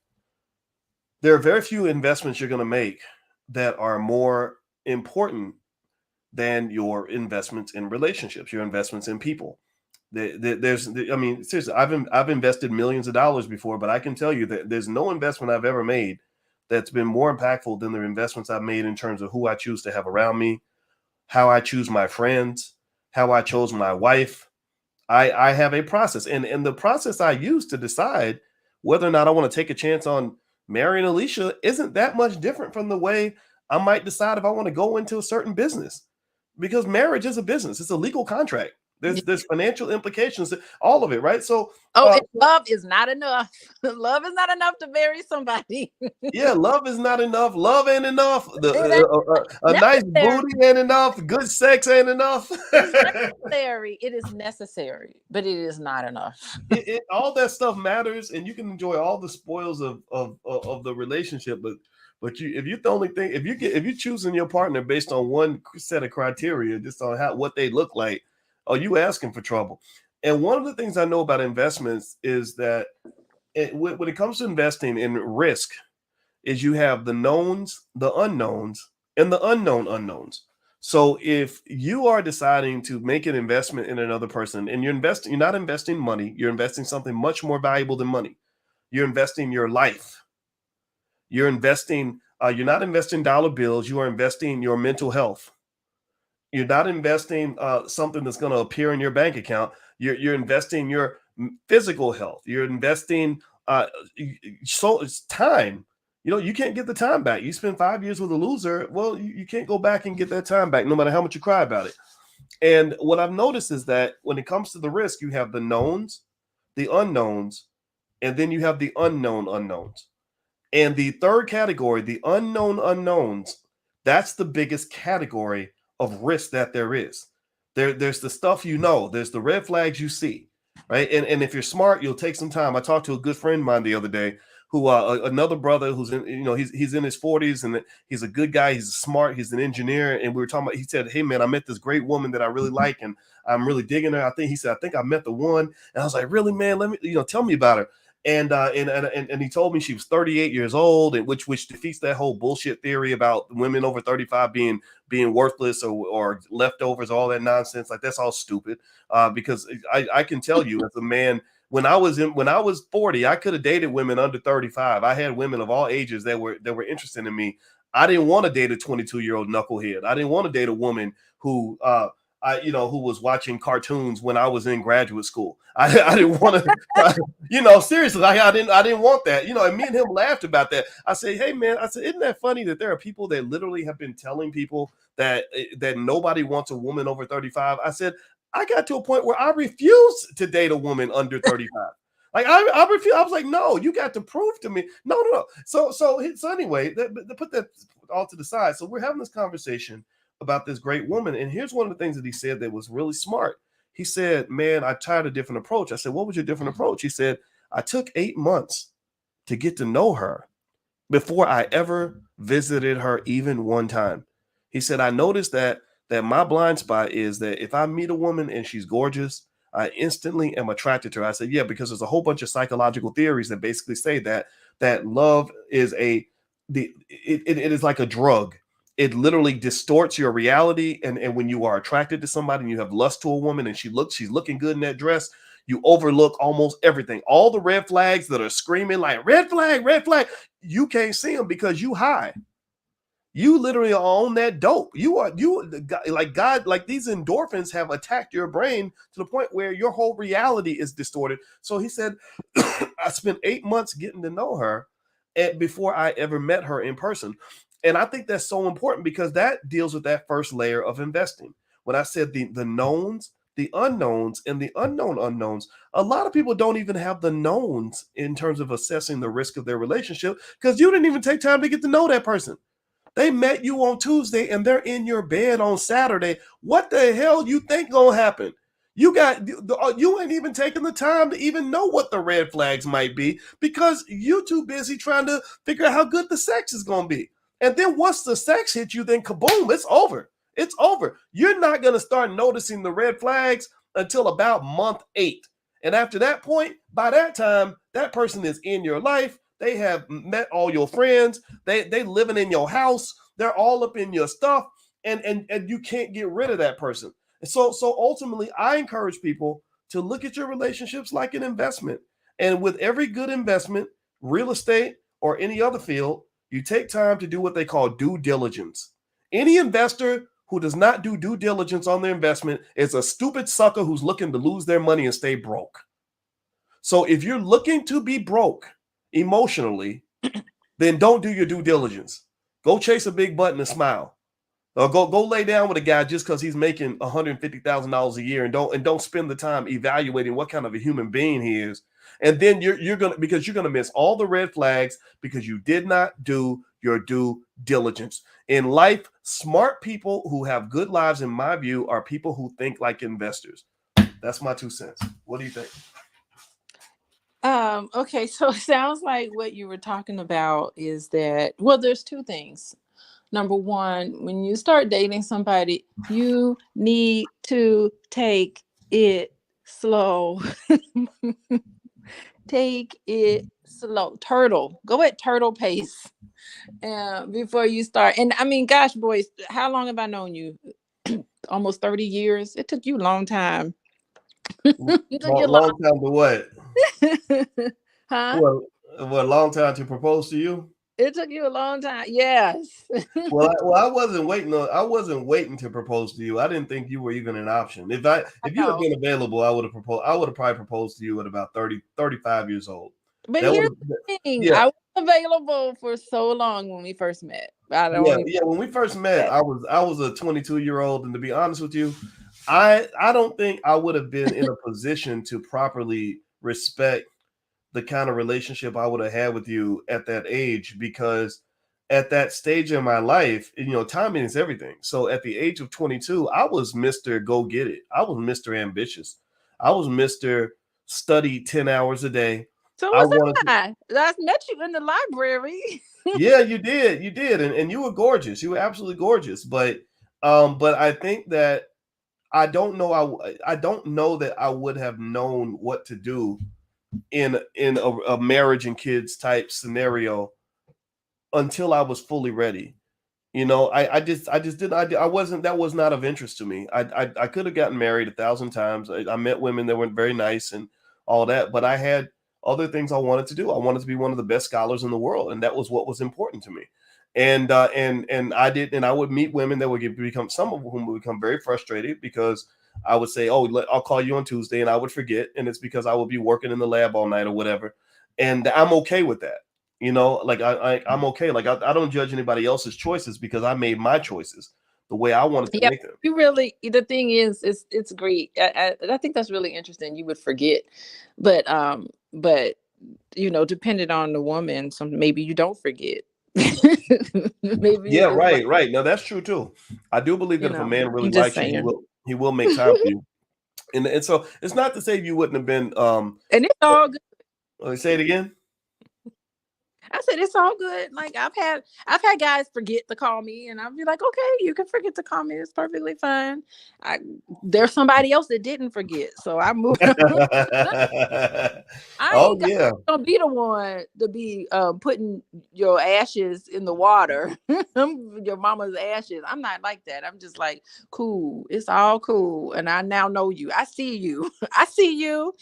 there are very few investments you're going to make that are more important than your investments in relationships, your investments in people. I mean, seriously, I've invested millions of dollars before, but I can tell you that there's no investment I've ever made that's been more impactful than the investments I've made in terms of who I choose to have around me, how I choose my friends, how I chose my wife. I have a process, and the process I use to decide whether or not I want to take a chance on marrying Alicia isn't that much different from the way I might decide if I want to go into a certain business, because marriage is a business. It's a legal contract. There's financial implications to all of it, right? So
Oh, and love is not enough. Love is not enough to marry somebody.
yeah, love is not enough. Love ain't enough.
It ain't
A nice
necessary.
booty ain't enough. Good sex ain't enough.
It's necessary. It is necessary, but it is not enough.
All that stuff matters, and you can enjoy all the spoils of the relationship, but if you the only thing, if you choosing your partner based on one set of criteria, just on what they look like, are you asking for trouble? And one of the things I know about investments is that when it comes to investing in risk, is you have the knowns, the unknowns, and the unknown unknowns. So if you are deciding to make an investment in another person and you're not investing money, you're investing something much more valuable than money. You're investing your life. You're not investing dollar bills, you are investing your mental health. You're not investing something that's going to appear in your bank account. You're investing your physical health. You're investing so it's time. You can't get the time back. You spend 5 years with a loser. Well, you can't go back and get that time back, no matter how much you cry about it. And what I've noticed is that when it comes to the risk, you have the knowns, the unknowns, and then you have the unknown unknowns. And the third category, the unknown unknowns, that's the biggest category of risk that there is. There's the stuff there's the red flags you see, right? And if you're smart, you'll take some time. I talked to a good friend of mine the other day who another brother who's in, he's in his 40s and he's a good guy, he's smart, he's an engineer. And we were talking about, he said, hey man, I met this great woman that I really like and I'm really digging her. He said, I think I met the one. And I was like, really, man, let me, tell me about her. And he told me she was 38 years old, and which defeats that whole bullshit theory about women over 35 being worthless or leftovers, all that nonsense. Like that's all stupid. Because I can tell you as a man, when I was 40, I could have dated women under 35. I had women of all ages that were interested in me. I didn't want to date a 22-year-old knucklehead. I didn't want to date a woman who who was watching cartoons when I was in graduate school. I didn't want to, seriously, I didn't want that, and me and him laughed about that. I say, hey man, I said, isn't that funny that there are people that literally have been telling people that nobody wants a woman over 35. I said, I got to a point where I refuse to date a woman under 35. Like I refuse. I was like, no, you got to prove to me. No. So anyway, put that all to the side. So we're having this conversation about this great woman. And here's one of the things that he said that was really smart. He said, man, I tried a different approach. I said, what was your different approach? He said, I took 8 months to get to know her before I ever visited her even one time. He said, I noticed that my blind spot is that if I meet a woman and she's gorgeous, I instantly am attracted to her. I said, yeah, because there's a whole bunch of psychological theories that basically say that love is it is like a drug. It literally distorts your reality. And when you are attracted to somebody and you have lust to a woman and she's looking good in that dress, you overlook almost everything. All the red flags that are screaming like red flag, you can't see them because you high. You literally are on that dope. You like God, like these endorphins have attacked your brain to the point where your whole reality is distorted. So he said, I spent 8 months getting to know her before I ever met her in person. And I think that's so important because that deals with that first layer of investing. When I said the knowns, the unknowns, and the unknown unknowns, a lot of people don't even have the knowns in terms of assessing the risk of their relationship because you didn't even take time to get to know that person. They met you on Tuesday and they're in your bed on Saturday. What the hell you think gonna happen? You ain't even taking the time to even know what the red flags might be because you're too busy trying to figure out how good the sex is gonna be. And then once the sex hits you, then kaboom, it's over. It's over. You're not gonna start noticing the red flags until about month 8. And after that point, by that time, that person is in your life. They have met all your friends. They living in your house. They're all up in your stuff, and you can't get rid of that person. And so ultimately, I encourage people to look at your relationships like an investment. And with every good investment, real estate or any other field, you take time to do what they call due diligence. Any investor who does not do due diligence on their investment is a stupid sucker who's looking to lose their money and stay broke. So if you're looking to be broke emotionally, then don't do your due diligence. Go chase a big butt and a smile. Or go lay down with a guy just because he's making $150,000 a year, and don't spend the time evaluating what kind of a human being he is. And then you're gonna, because you're gonna miss all the red flags because you did not do your due diligence. In life, smart people who have good lives, in my view, are people who think like investors. That's my 2 cents. What do you think?
Okay, so it sounds like what you were talking about is that, well, there's two things. Number one, when you start dating somebody, you need to take it slow. Take it slow. Turtle. Go at turtle pace before you start. And I mean, gosh, boys, how long have I known you? Almost 30 years. It took you a long time. It took you a
Long time to what?
long huh?
Well, what, long time to propose to you?
It took you a long time. Yes.
I wasn't waiting on. I wasn't waiting to propose to you. I didn't think you were even an option.
I
If you had
know.
been available, I would have proposed. I would have probably proposed to you at about 30, 35 years old.
But
That
here's
would,
the thing.
yeah,
I was available for so long when we first met. I don't
yeah,
even
yeah. When we first met,
that.
I was a 22-year-old, and to be honest with you, I don't think I would have been in a position to properly respect the kind of relationship I would have had with you at that age, because at that stage in my life, timing is everything. So at the age of 22, I was Mr. Go Get It. I was Mr. Ambitious. I was Mr. Study 10 hours a day.
So
I
was
wanted to,
I. I met you in the library.
yeah, you did. And you were gorgeous. You were absolutely gorgeous. But I think that I don't know that I would have known what to do in a marriage and kids type scenario until I was fully ready. I just didn't. I wasn't. That was not of interest to me. I could have gotten married 1,000 times. I met women that were very nice and all that, but I had other things I wanted to do. I wanted to be one of the best scholars in the world, and that was what was important to me. And I did, and I would meet women that would become, some of whom would become very frustrated because I would say, "Oh, I'll call you on Tuesday," and I would forget, and it's because I would be working in the lab all night or whatever, and I'm okay with that. Like I'm okay. Like I don't judge anybody else's choices because I made my choices the way I wanted to
Yeah,
make them.
you really. The thing is, it's great. I think that's really interesting. You would forget, but depending on the woman, some maybe you don't forget. Maybe you
Yeah,
just like,
right. No, that's true too. I do believe that if a man really
I'm just
likes you,
saying.
he will make time for you. And so it's not to say you wouldn't have been.
And it's all good.
Let me say it again.
I said it's all good. Like I've had guys forget to call me, and I'll be like, okay, you can forget to call me. It's perfectly fine. I There's somebody else that didn't forget, so I moved on. I
Oh
ain't
yeah.
gonna be the one to be putting your ashes in the water, your mama's ashes. I'm not like that. I'm just like, cool. It's all cool, and I now know you. I see you. I see you.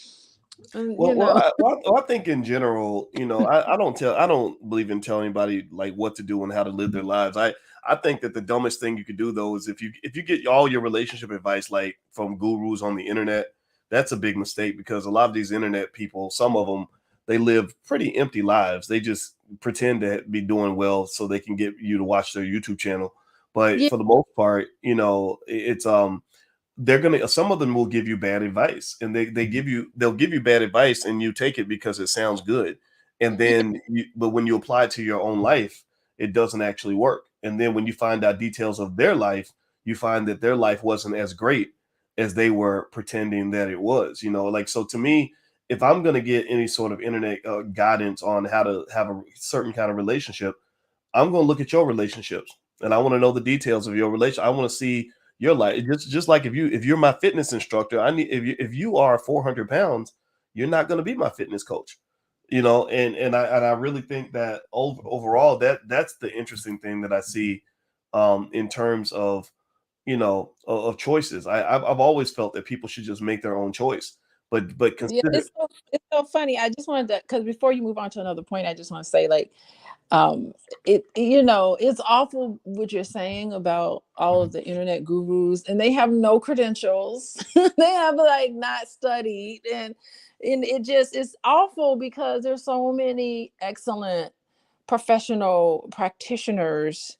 And,
I think in general, I don't believe in telling anybody like what to do and how to live their lives. I think that the dumbest thing you could do though is if you get all your relationship advice like from gurus on the internet, that's a big mistake because a lot of these internet people, some of them, they live pretty empty lives. They just pretend to be doing well so they can get you to watch their YouTube channel. But
yeah,
for the most part, it's they're gonna, some of them will give you bad advice, and they'll give you bad advice and you take it because it sounds good, and
yeah,
then but when you apply it to your own life, it doesn't actually work. And then when you find out details of their life, you find that their life wasn't as great as they were pretending that it was. Like, so to me, if I'm going to get any sort of internet guidance on how to have a certain kind of relationship, I'm going to look at your relationships, and I want to know the details of your relationship. I want to see your life. Just like if you're my fitness instructor, I need, if you are 400 pounds, you're not going to be my fitness coach. And I really think that overall that's the interesting thing that I see in terms of of choices. I've always felt that people should just make their own choice, but
yeah.
consider.
It's so funny. I just wanted to, because before you move on to another point, I just want to say, like, um it's awful what you're saying about all of the internet gurus, and they have no credentials. They have like not studied, and it's awful because there's so many excellent professional practitioners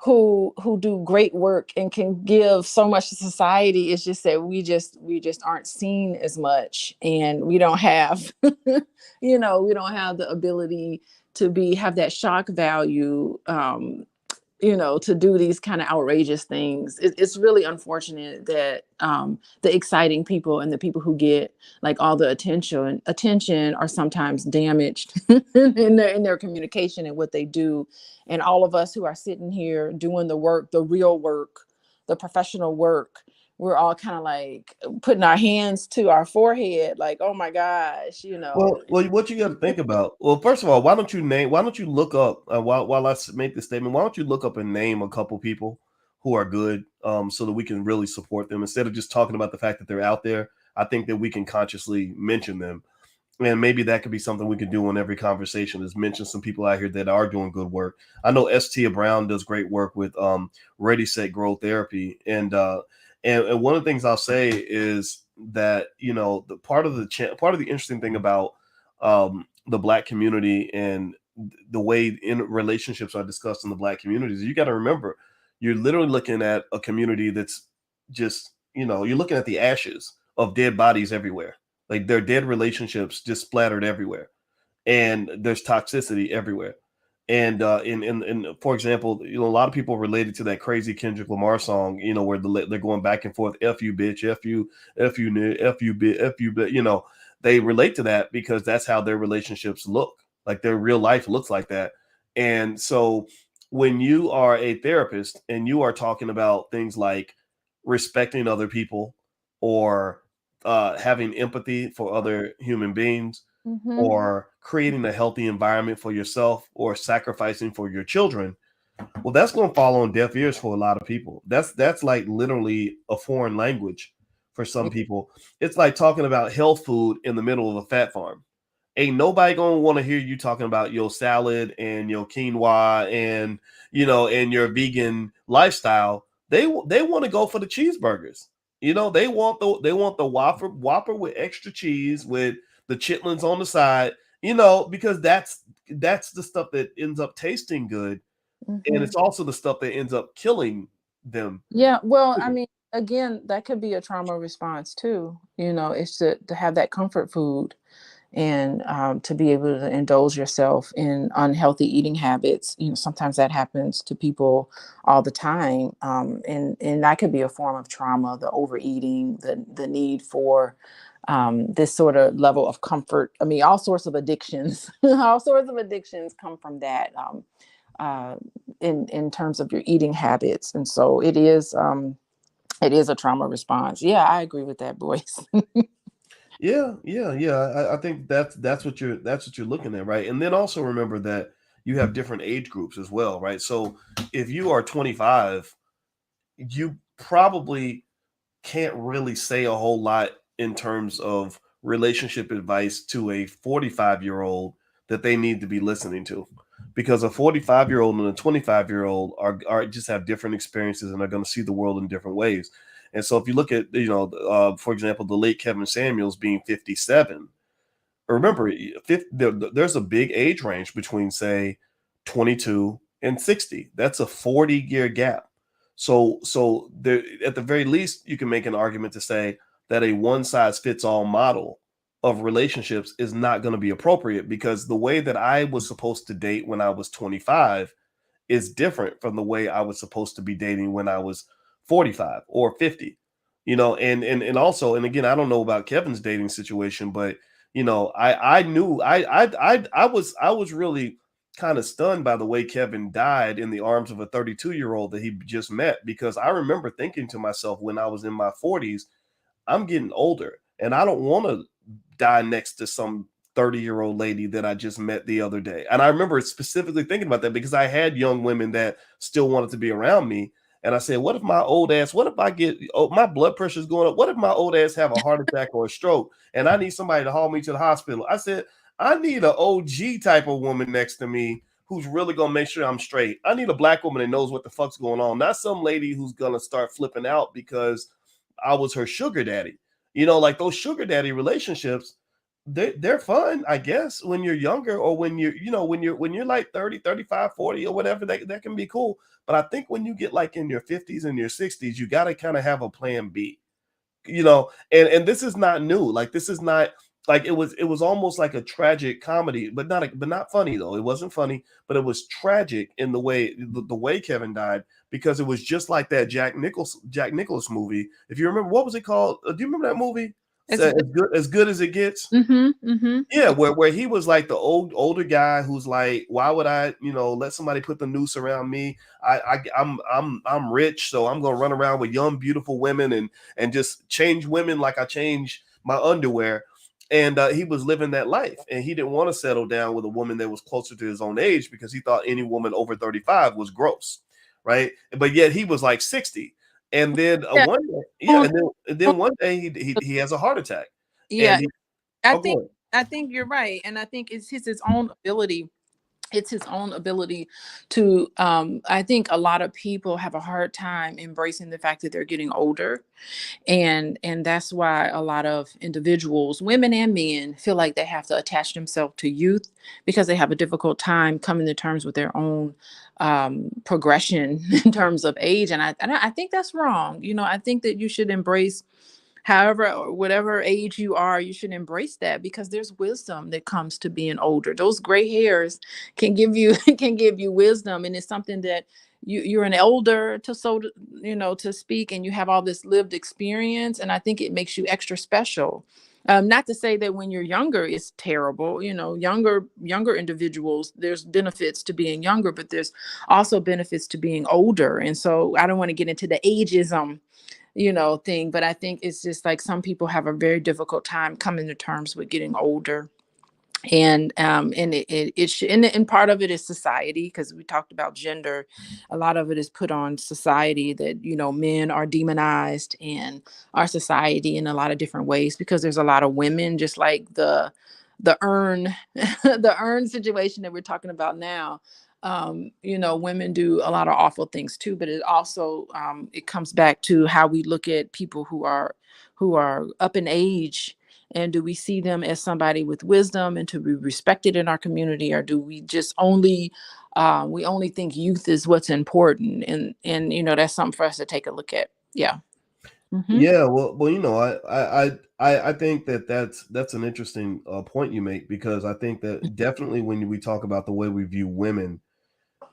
who do great work and can give so much to society. It's just that we just aren't seen as much, and we don't have we don't have the ability to be have that shock value, to do these kind of outrageous things. It's really unfortunate that the exciting people and the people who get like all the attention are sometimes damaged in their communication and what they do. And all of us who are sitting here doing the work, the real work, the professional work, we're all kind of like putting our hands to our forehead, like, oh my gosh.
Well, what you got to think about? Well, first of all, why don't you name? Why don't you look up while I make this statement? Why don't you look up and name a couple people who are good, so that we can really support them instead of just talking about the fact that they're out there. I think that we can consciously mention them, and maybe that could be something we could do on every conversation. Is mention some people out here that are doing good work. I know Tia Brown does great work with Ready Set Grow Therapy, and one of the things I'll say is that the part of the interesting thing about the Black community and the way in relationships are discussed in the Black communities, you got to remember you're literally looking at a community that's just you're looking at the ashes of dead bodies everywhere. Like their dead relationships just splattered everywhere, and there's toxicity everywhere. And for example, a lot of people related to that crazy Kendrick Lamar song, where they're going back and forth, "F you, bitch, F you, F you, F you, bitch, F you," but they relate to that because that's how their relationships look. Like their real life looks like that. And so when you are a therapist and you are talking about things like respecting other people, or having empathy for other human beings,
Mm-hmm.
or creating a healthy environment for yourself, or sacrificing for your children, well, that's going to fall on deaf ears for a lot of people. That's like literally a foreign language for some people. It's like talking about health food in the middle of a fat farm. Ain't nobody gonna want to hear you talking about your salad and your quinoa and your vegan lifestyle. They want to go for the cheeseburgers. They want the Whopper with extra cheese with the chitlins on the side. Because that's the stuff that ends up tasting good, and
Mm-hmm.
it's also the stuff that ends up killing them.
Yeah, well, I mean, again, that could be a trauma response too. It's to have that comfort food, and to be able to indulge yourself in unhealthy eating habits. Sometimes that happens to people all the time, and that could be a form of trauma: the overeating, the need for this sort of level of comfort. I mean, all sorts of addictions, all sorts of addictions come from that. Uh, in terms of your eating habits, and so it is a trauma response. Yeah, I agree with that, Boyce.
Yeah, yeah, yeah. I think that's what you're looking at, right? And then also remember that you have different age groups as well, right? So if you are 25, you probably can't really say a whole lot in terms of relationship advice to a 45-year-old that they need to be listening to, because a 45-year-old and a 25-year-old are just have different experiences and are going to see the world in different ways. And so if you look at for example, the late Kevin Samuels being 57, remember, there's a big age range between, say, 22 and 60. That's a 40-year gap. So there, at the very least, you can make an argument to say that a one size fits all model of relationships is not going to be appropriate, because the way that I was supposed to date when I was 25 is different from the way I was supposed to be dating when I was 45 or 50. And also, and again, I don't know about Kevin's dating situation, but I knew I was really kind of stunned by the way Kevin died in the arms of a 32-year-old that he just met, because I remember thinking to myself when I was in my 40s, I'm getting older and I don't want to die next to some 30-year-old lady that I just met the other day. And I remember specifically thinking about that because I had young women that still wanted to be around me. And I said, what if my old ass, what if I get, my blood pressure is going up? What if my old ass have a heart attack or a stroke and I need somebody to haul me to the hospital? I said, I need an OG type of woman next to me who's really going to make sure I'm straight. I need a Black woman that knows what the fuck's going on, not some lady who's going to start flipping out because I was her sugar daddy. Like those sugar daddy relationships, they're fun, I guess, when you're younger, or when you're, when you're like 30, 35, 40, or whatever, that can be cool. But I think when you get like in your 50s and your 60s, you got to kind of have a plan B, and this is not new. Like, this is not like, it was almost like a tragic comedy, but not funny though. It wasn't funny, but it was tragic in the way Kevin died, because it was just like that Jack Nicholas movie. If you remember, what was it called? Do you remember that movie?
It's good.
As good as it gets.
Mm-hmm. Mm-hmm.
Yeah, where he was like the older guy who's like, why would I, let somebody put the noose around me? I'm rich, so I'm gonna run around with young, beautiful women, and just change women like I change my underwear. And he was living that life, and he didn't want to settle down with a woman that was closer to his own age, because he thought any woman over 35 was gross, right? But yet he was like 60, and then
Yeah.
one day, yeah,
Um,
and then one day he has a heart attack,
yeah.
and he.
I
Oh,
think
go ahead.
I think you're right, and I think his own ability. It's his own ability to. I think a lot of people have a hard time embracing the fact that they're getting older, and that's why a lot of individuals, women and men, feel like they have to attach themselves to youth because they have a difficult time coming to terms with their own progression in terms of age. And I think that's wrong. I think that you should embrace, however or whatever age you are, you should embrace that, because there's wisdom that comes to being older. Those gray hairs can give you can give you wisdom, and it's something that you're an elder to, to speak, and you have all this lived experience, and I think it makes you extra special. Not to say that when you're younger it's terrible. Younger individuals, there's benefits to being younger, but there's also benefits to being older. And so I don't want to get into the ageism thing, but I think it's just like some people have a very difficult time coming to terms with getting older. And and part of it is society, because we talked about gender. A lot of it is put on society, that men are demonized in our society in a lot of different ways, because there's a lot of women, just like the urn the urn situation that we're talking about now. Women do a lot of awful things too, but it also it comes back to how we look at people who are up in age, and do we see them as somebody with wisdom and to be respected in our community, or do we just only think youth is what's important? And that's something for us to take a look at. Yeah. Hmm.
Yeah, well, I think that's an interesting point you make, because I think that definitely when we talk about the way we view women,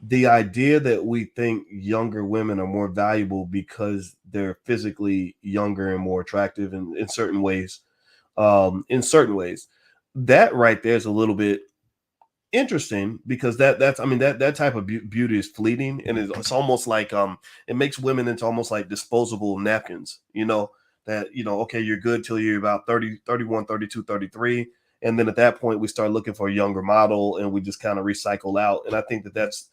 the idea that we think younger women are more valuable because they're physically younger and more attractive in certain ways, that right there is a little bit interesting, because that's, I mean, that type of beauty is fleeting, and it's almost like, it makes women into almost like disposable napkins, that, okay, you're good till you're about 30, 31, 32, 33, and then at that point we start looking for a younger model, and we just kind of recycle out. And I think that that's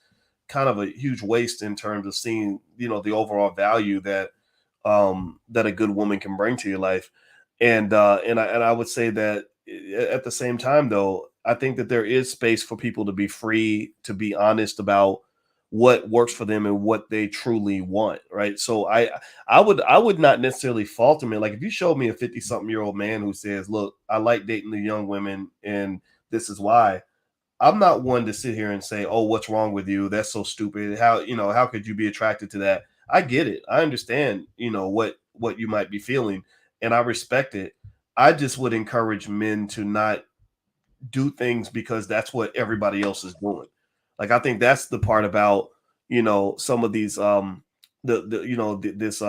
kind of a huge waste in terms of seeing, the overall value that a good woman can bring to your life. And I would say that, at the same time, though, I think that there is space for people to be free, to be honest about what works for them and what they truly want, right? So I would not necessarily fault them. Like, if you showed me a 50-something-year-old man who says, "Look, I like dating the young women, and this is why," I'm not one to sit here and say, "Oh, what's wrong with you? That's so stupid. How could you be attracted to that?" I get it. I understand, what you might be feeling, and I respect it. I just would encourage men to not do things because that's what everybody else is doing. Like, I think that's the part about, some of these this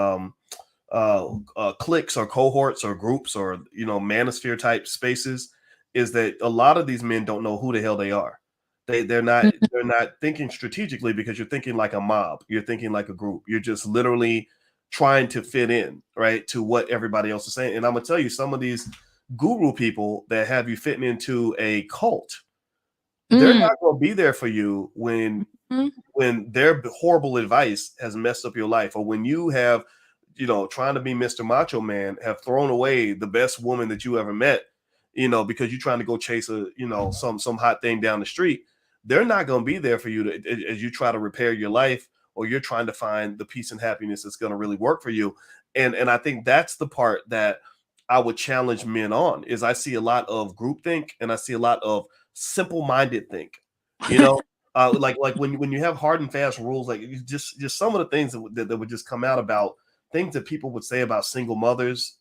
cliques or cohorts or groups, or manosphere type spaces, is that a lot of these men don't know who the hell they are. They're not thinking strategically, because you're thinking like a mob, you're thinking like a group, you're just literally trying to fit in, right, to what everybody else is saying. And I'm gonna tell you, some of these guru people that have you fitting into a cult, they're
Mm.
not going to be there for you when
Mhm.
their horrible advice has messed up your life, or when you have, trying to be Mr. Macho Man, have thrown away the best woman that you ever met, because you're trying to go chase some hot thing down the street. They're not going to be there for you as you try to repair your life, or you're trying to find the peace and happiness that's going to really work for you. And I think that's the part that I would challenge men on is I see a lot of groupthink and I see a lot of simple-minded think. You know, like when you have hard and fast rules, like just some of the things that would just come out about things that people would say about single mothers,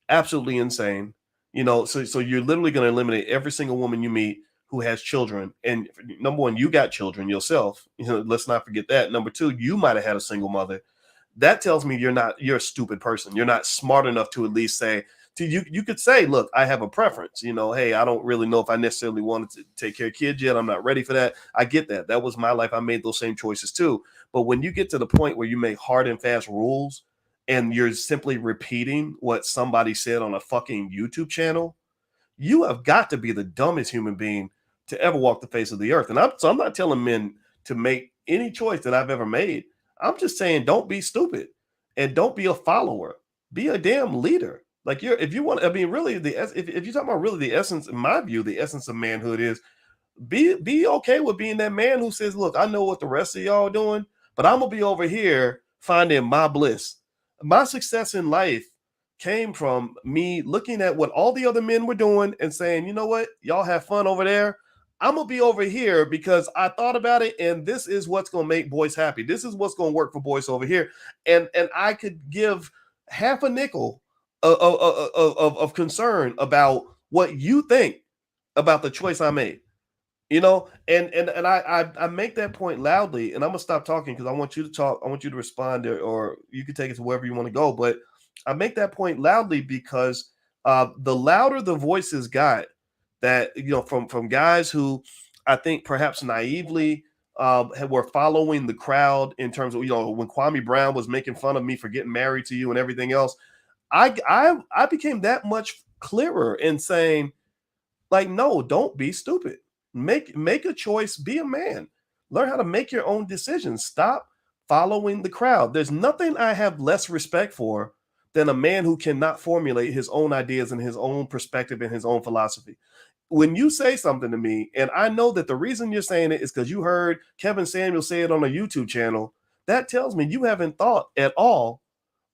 absolutely insane. You know, so you're literally going to eliminate every single woman you meet who has children. And number one, you got children yourself. You know, let's not forget that. Number two, you might have had a single mother. That tells me you're a stupid person. You're not smart enough to at least say to you could say, look, I have a preference. You know, hey, I don't really know if I necessarily wanted to take care of kids yet. I'm not ready for that. I get that. That was my life. I made those same choices too. But when you get to the point where you make hard and fast rules and you're simply repeating what somebody said on a fucking YouTube channel, you have got to be the dumbest human being to ever walk the face of the earth. And I'm not telling men to make any choice that I've ever made. I'm just saying don't be stupid and don't be a follower. Be a damn leader. Like if you want, I mean, really, if you're talking about really the essence, in my view, the essence of manhood is be okay with being that man who says, look, I know what the rest of y'all are doing, but I'm gonna be over here finding my bliss. My success in life came from me looking at what all the other men were doing and saying, you know what, y'all have fun over there. I'm gonna be over here because I thought about it, and this is what's gonna make Boyce happy. This is what's gonna work for Boyce over here, and I could give half a nickel of concern about what you think about the choice I made. You know, and I make that point loudly, and I'm gonna stop talking because I want you to talk. I want you to respond, or you can take it to wherever you want to go. But I make that point loudly because the louder the voices got, that from guys who I think perhaps naively were following the crowd in terms of when Kwame Brown was making fun of me for getting married to you and everything else. I became that much clearer in saying, like, no, don't be stupid. Make a choice. Be a man. Learn how to make your own decisions. Stop following the crowd. There's nothing I have less respect for than a man who cannot formulate his own ideas and his own perspective and his own philosophy. When you say something to me, and I know that the reason you're saying it is because you heard Kevin Samuel say it on a YouTube channel, that tells me you haven't thought at all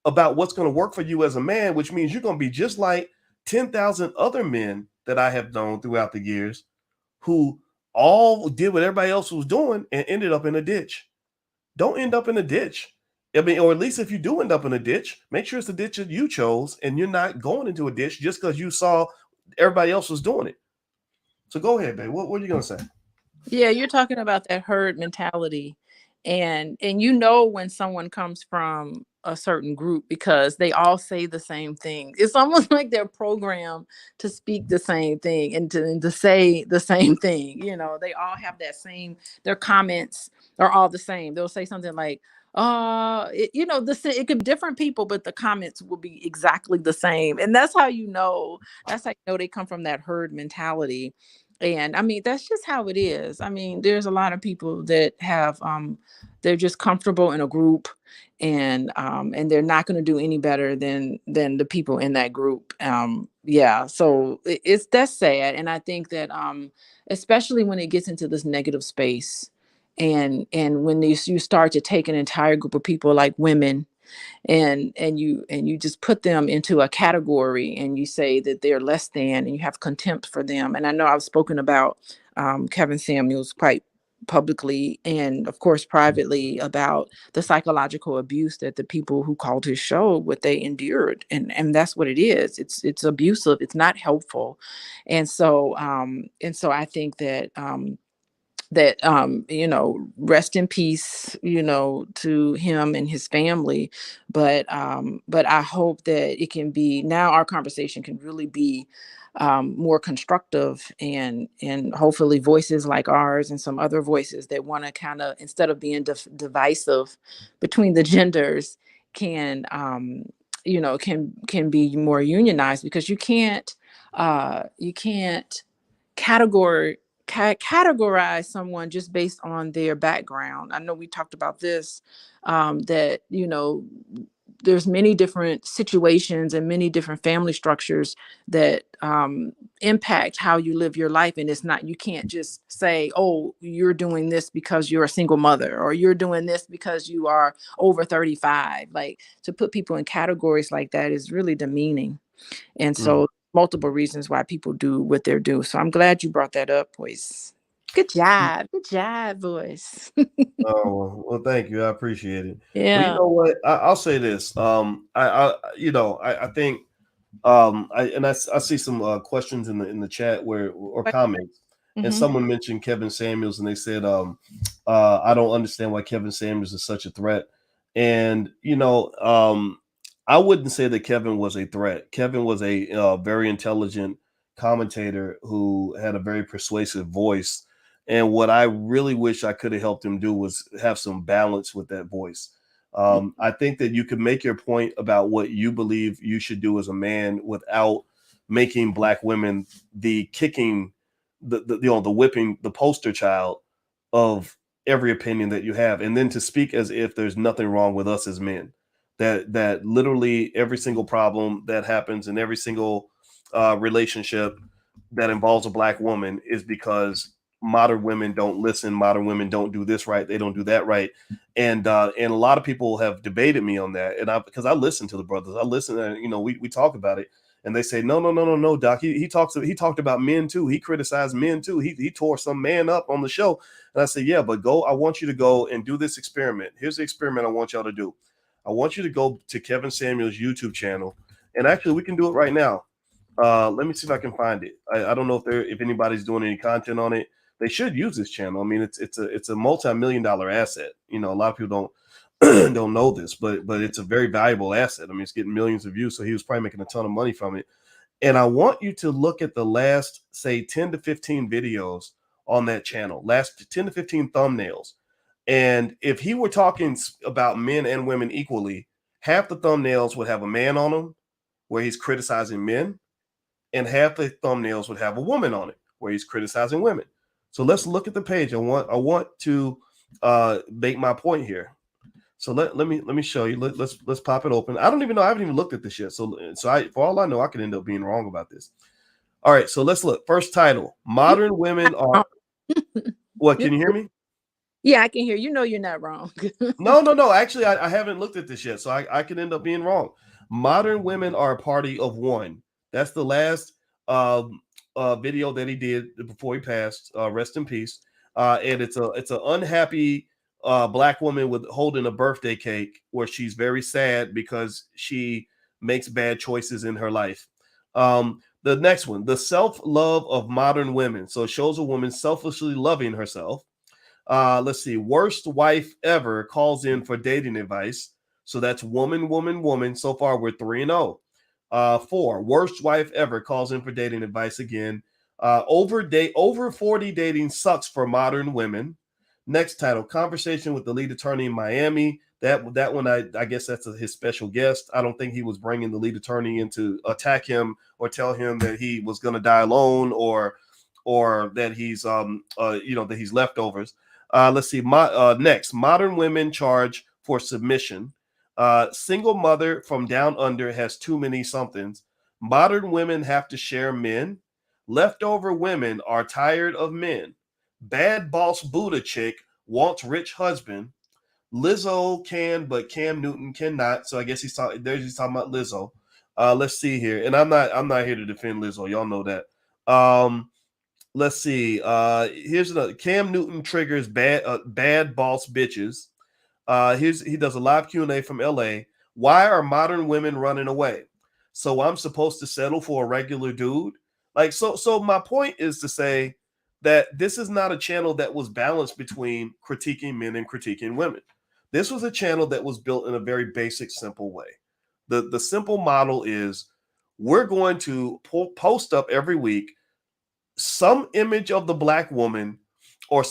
about what's going to work for you as a man, which means you're going to be just like 10,000 other men that I have known throughout the years who all did what everybody else was doing and ended up in a ditch. Don't end up in a ditch. I mean, or at least if you do end up in a ditch, make sure it's the ditch that you chose and you're not going into a ditch just because you saw everybody else was doing it. So go ahead, babe. What are you going to say?
Yeah, you're talking about that herd mentality. And when someone comes from a certain group because they all say the same thing. It's almost like they're programmed to speak the same thing and to say the same thing. They all have that same, their comments are all the same. They'll say something like, it could be different people, but the comments will be exactly the same. And that's how you know they come from that herd mentality. And I mean, that's just how it is. I mean, there's a lot of people that have they're just comfortable in a group, and they're not going to do any better than the people in that group. Yeah, so that's sad. And I think that especially when it gets into this negative space, and when you start to take an entire group of people like women, and you just put them into a category, and you say that they're less than, and you have contempt for them. And I know I've spoken about Kevin Samuels quite publicly, and of course privately, about the psychological abuse that the people who called his show, what they endured. And that's what it is. It's abusive. It's not helpful. And so I think that rest in peace, to him and his family. But I hope that it can be, now our conversation can really be more constructive, and hopefully voices like ours and some other voices that want to kind of, instead of being divisive between the genders, can can be more unionized, because you can't categorize someone just based on their background. I know we talked about this, that there's many different situations and many different family structures that impact how you live your life. And you can't just say, oh, you're doing this because you're a single mother, or you're doing this because you are over 35. Like, to put people in categories like that is really demeaning. And
Mm.
so multiple reasons why people do what they're doing. So I'm glad you brought that up, Boyce. Good job. Good job, Boyce.
Oh, well, thank you. I appreciate it. Well, you
Yeah.
know what? I'll say this. I think I see some questions in the chat where or comments, and
Mm-hmm.
someone mentioned Kevin Samuels, and they said, I don't understand why Kevin Samuels is such a threat. And I wouldn't say that Kevin was a threat. Kevin was a very intelligent commentator who had a very persuasive voice. And what I really wish I could have helped him do was have some balance with that voice. I think that you could make your point about what you believe you should do as a man without making black women the kicking, the whipping, the poster child of every opinion that you have, and then to speak as if there's nothing wrong with us as men. That literally every single problem that happens in every single relationship that involves a black woman is because modern women don't listen, modern women don't do this right, they don't do that right. And a lot of people have debated me on that, and I because I listen to the brothers, I listen, and we talk about it, and they say no, doc, he talked about men too, he criticized men too, he tore some man up on the show. And I say, yeah, but go, I want you to go and do this experiment. Here's the experiment I want y'all to do. I want you to go to Kevin Samuels YouTube channel, and actually we can do it right now. Let me see if I can find it. I don't know if anybody's doing any content on it. They should use this channel. I mean, it's a multi-million-dollar asset. A lot of people don't don't know this, but it's a very valuable asset. I mean, it's getting millions of views, so he was probably making a ton of money from it. And I want you to look at the last, say, 10 to 15 videos on that channel, last 10 to 15 thumbnails. And if he were talking about men and women equally, half the thumbnails would have a man on them where he's criticizing men, and half the thumbnails would have a woman on it where he's criticizing women. So let's look at the page. I want to make my point here. So let me show you. Let's pop it open. I don't even know. I haven't even looked at this yet. For all I know, I could end up being wrong about this. All right, so let's look. First title: Modern women are. What? Can you hear me?
Yeah, I can hear. You know you're not wrong.
No. Actually, I haven't looked at this yet, so I could end up being wrong. Modern women are a party of one. That's the last video that he did before he passed. Rest in peace. And it's an unhappy black woman with holding a birthday cake where she's very sad because she makes bad choices in her life. The next one, the self love of modern women. So it shows a woman selfishly loving herself. Let's see. Worst wife ever calls in for dating advice. So that's woman, woman, woman. So far, we're 3-0. 4. Worst wife ever calls in for dating advice again. Over 40 dating sucks for modern women. Next title: Conversation with the lead attorney in Miami. That one, I guess that's his special guest. I don't think he was bringing the lead attorney in to attack him or tell him that he was going to die alone or that he's that he's leftovers. Let's see. Next, modern women charge for submission. Single mother from down under has too many somethings. Modern women have to share men. Leftover women are tired of men. Bad boss Buddha chick wants rich husband. Lizzo can, but Cam Newton cannot. So I guess he's talking about Lizzo. Let's see here, and I'm not here to defend Lizzo. Y'all know that. Let's see. Here's another. Cam Newton triggers bad boss bitches. He does a live Q&A from LA. Why are modern women running away? So I'm supposed to settle for a regular dude? Like so my point is to say that this is not a channel that was balanced between critiquing men and critiquing women. This was a channel that was built in a very basic, simple way. The simple model is we're going to post up every week some image of the black woman or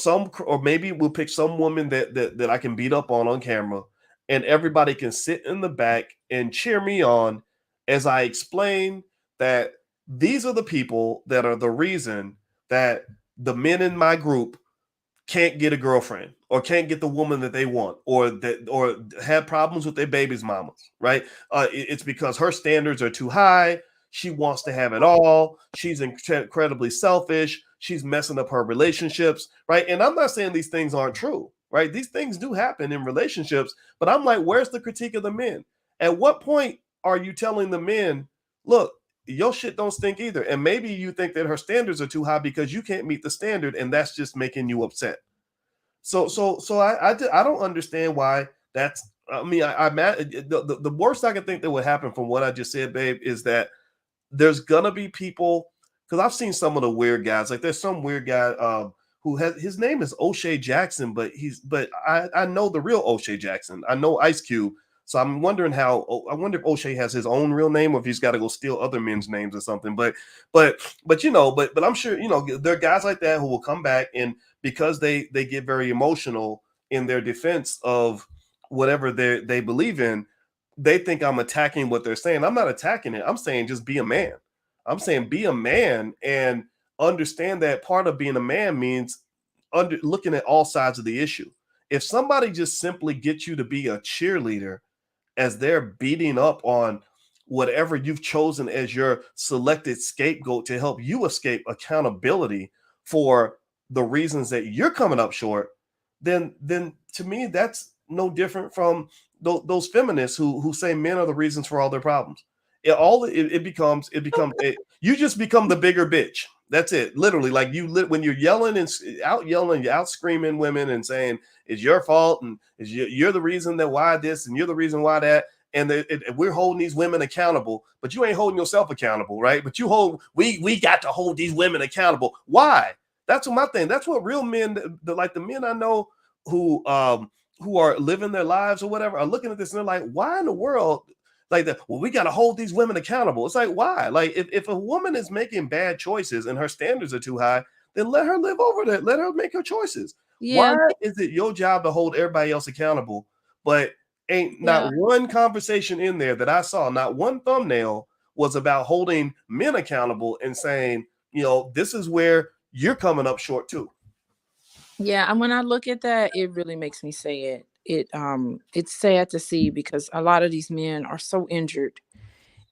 maybe we'll pick some woman that I can beat up on camera, and everybody can sit in the back and cheer me on as I explain that these are the people that are the reason that the men in my group can't get a girlfriend or can't get the woman that they want or have problems with their baby's mamas, right? It's because her standards are too high. She wants to have it all. She's incredibly selfish. She's messing up her relationships, right? And I'm not saying these things aren't true, right? These things do happen in relationships, but I'm like, where's the critique of the men? At what point are you telling the men, look, your shit don't stink either. And maybe you think that her standards are too high because you can't meet the standard, and that's just making you upset. So I don't understand why that's. I mean, the worst I can think that would happen from what I just said, babe, is that there's gonna be people, because I've seen some of the weird guys. Like there's some weird guy who has, his name is O'Shea Jackson, but I know the real O'Shea Jackson. I know Ice Cube. So I'm wondering I wonder if O'Shea has his own real name or if he's got to go steal other men's names or something. But I'm sure there are guys like that who will come back, and because they get very emotional in their defense of whatever they believe in, they think I'm attacking what they're saying. I'm not attacking it. I'm saying just be a man. I'm saying be a man and understand that part of being a man means looking at all sides of the issue. If somebody just simply gets you to be a cheerleader as they're beating up on whatever you've chosen as your selected scapegoat to help you escape accountability for the reasons that you're coming up short, then to me that's no different from those feminists who say men are the reasons for all their problems. You just become the bigger bitch. That's it. Literally, like when you're yelling and you're out screaming women and saying it's your fault and you're the reason that why this and you're the reason why that. And we're holding these women accountable, but you ain't holding yourself accountable, right? But we got to hold these women accountable. Why? That's what my thing. That's what real men, like the men I know who are living their lives or whatever, are looking at this and they're like, why in the world? Like that, well, we got to hold these women accountable. It's like, why? Like, if a woman is making bad choices and her standards are too high, then let her live over that. Let her make her choices.
Yeah,
Why is it your job to hold everybody else accountable, but ain't not
yeah,
one conversation in there that I saw, not one thumbnail was about holding men accountable and saying, this is where you're coming up short too.
yeah. And when I look at that, it really makes me say it's sad to see because a lot of these men are so injured.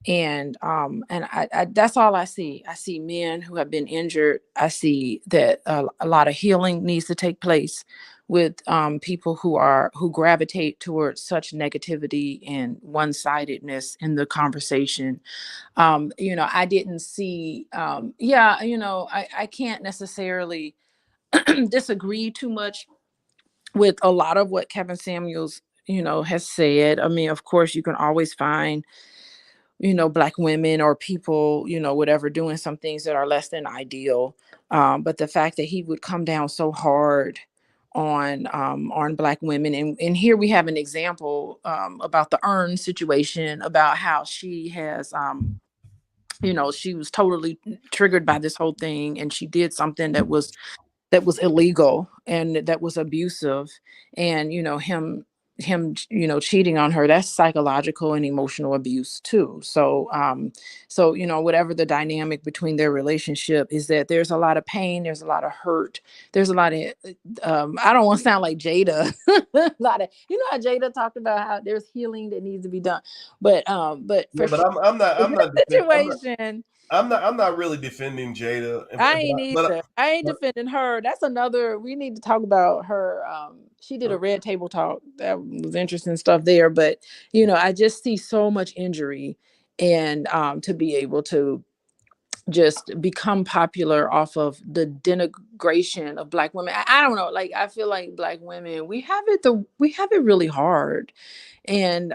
And I that's all I see. I see men who have been injured. I see that a lot of healing needs to take place with people who gravitate towards such negativity and one-sidedness in the conversation. I didn't see. Yeah, I can't necessarily disagree too much with a lot of what Kevin Samuels has said. I mean, of course, you can always find Black women or people, whatever, doing some things that are less than ideal. But the fact that he would come down so hard on Black women, and here we have an example about the Earn situation, about how she has, she was totally triggered by this whole thing, and she did something that was illegal and that was abusive, and him cheating on her, that's psychological and emotional abuse too. So whatever the dynamic between their relationship is, that there's a lot of pain, there's a lot of hurt, there's a lot of I don't want to sound like Jada a lot of, how Jada talked about how there's healing that needs to be done, but
Yeah,
for
but
sure
I'm not
in
I'm
this
not defend,
situation,
I'm not really defending Jada,
I ain't either. I ain't
but
defending her. That's another. We need to talk about her. She did a red table talk. That was interesting stuff there. But I just see so much injury, and to be able to just become popular off of the denigration of Black women. I don't know. Like, I feel like Black women, we have it really hard, and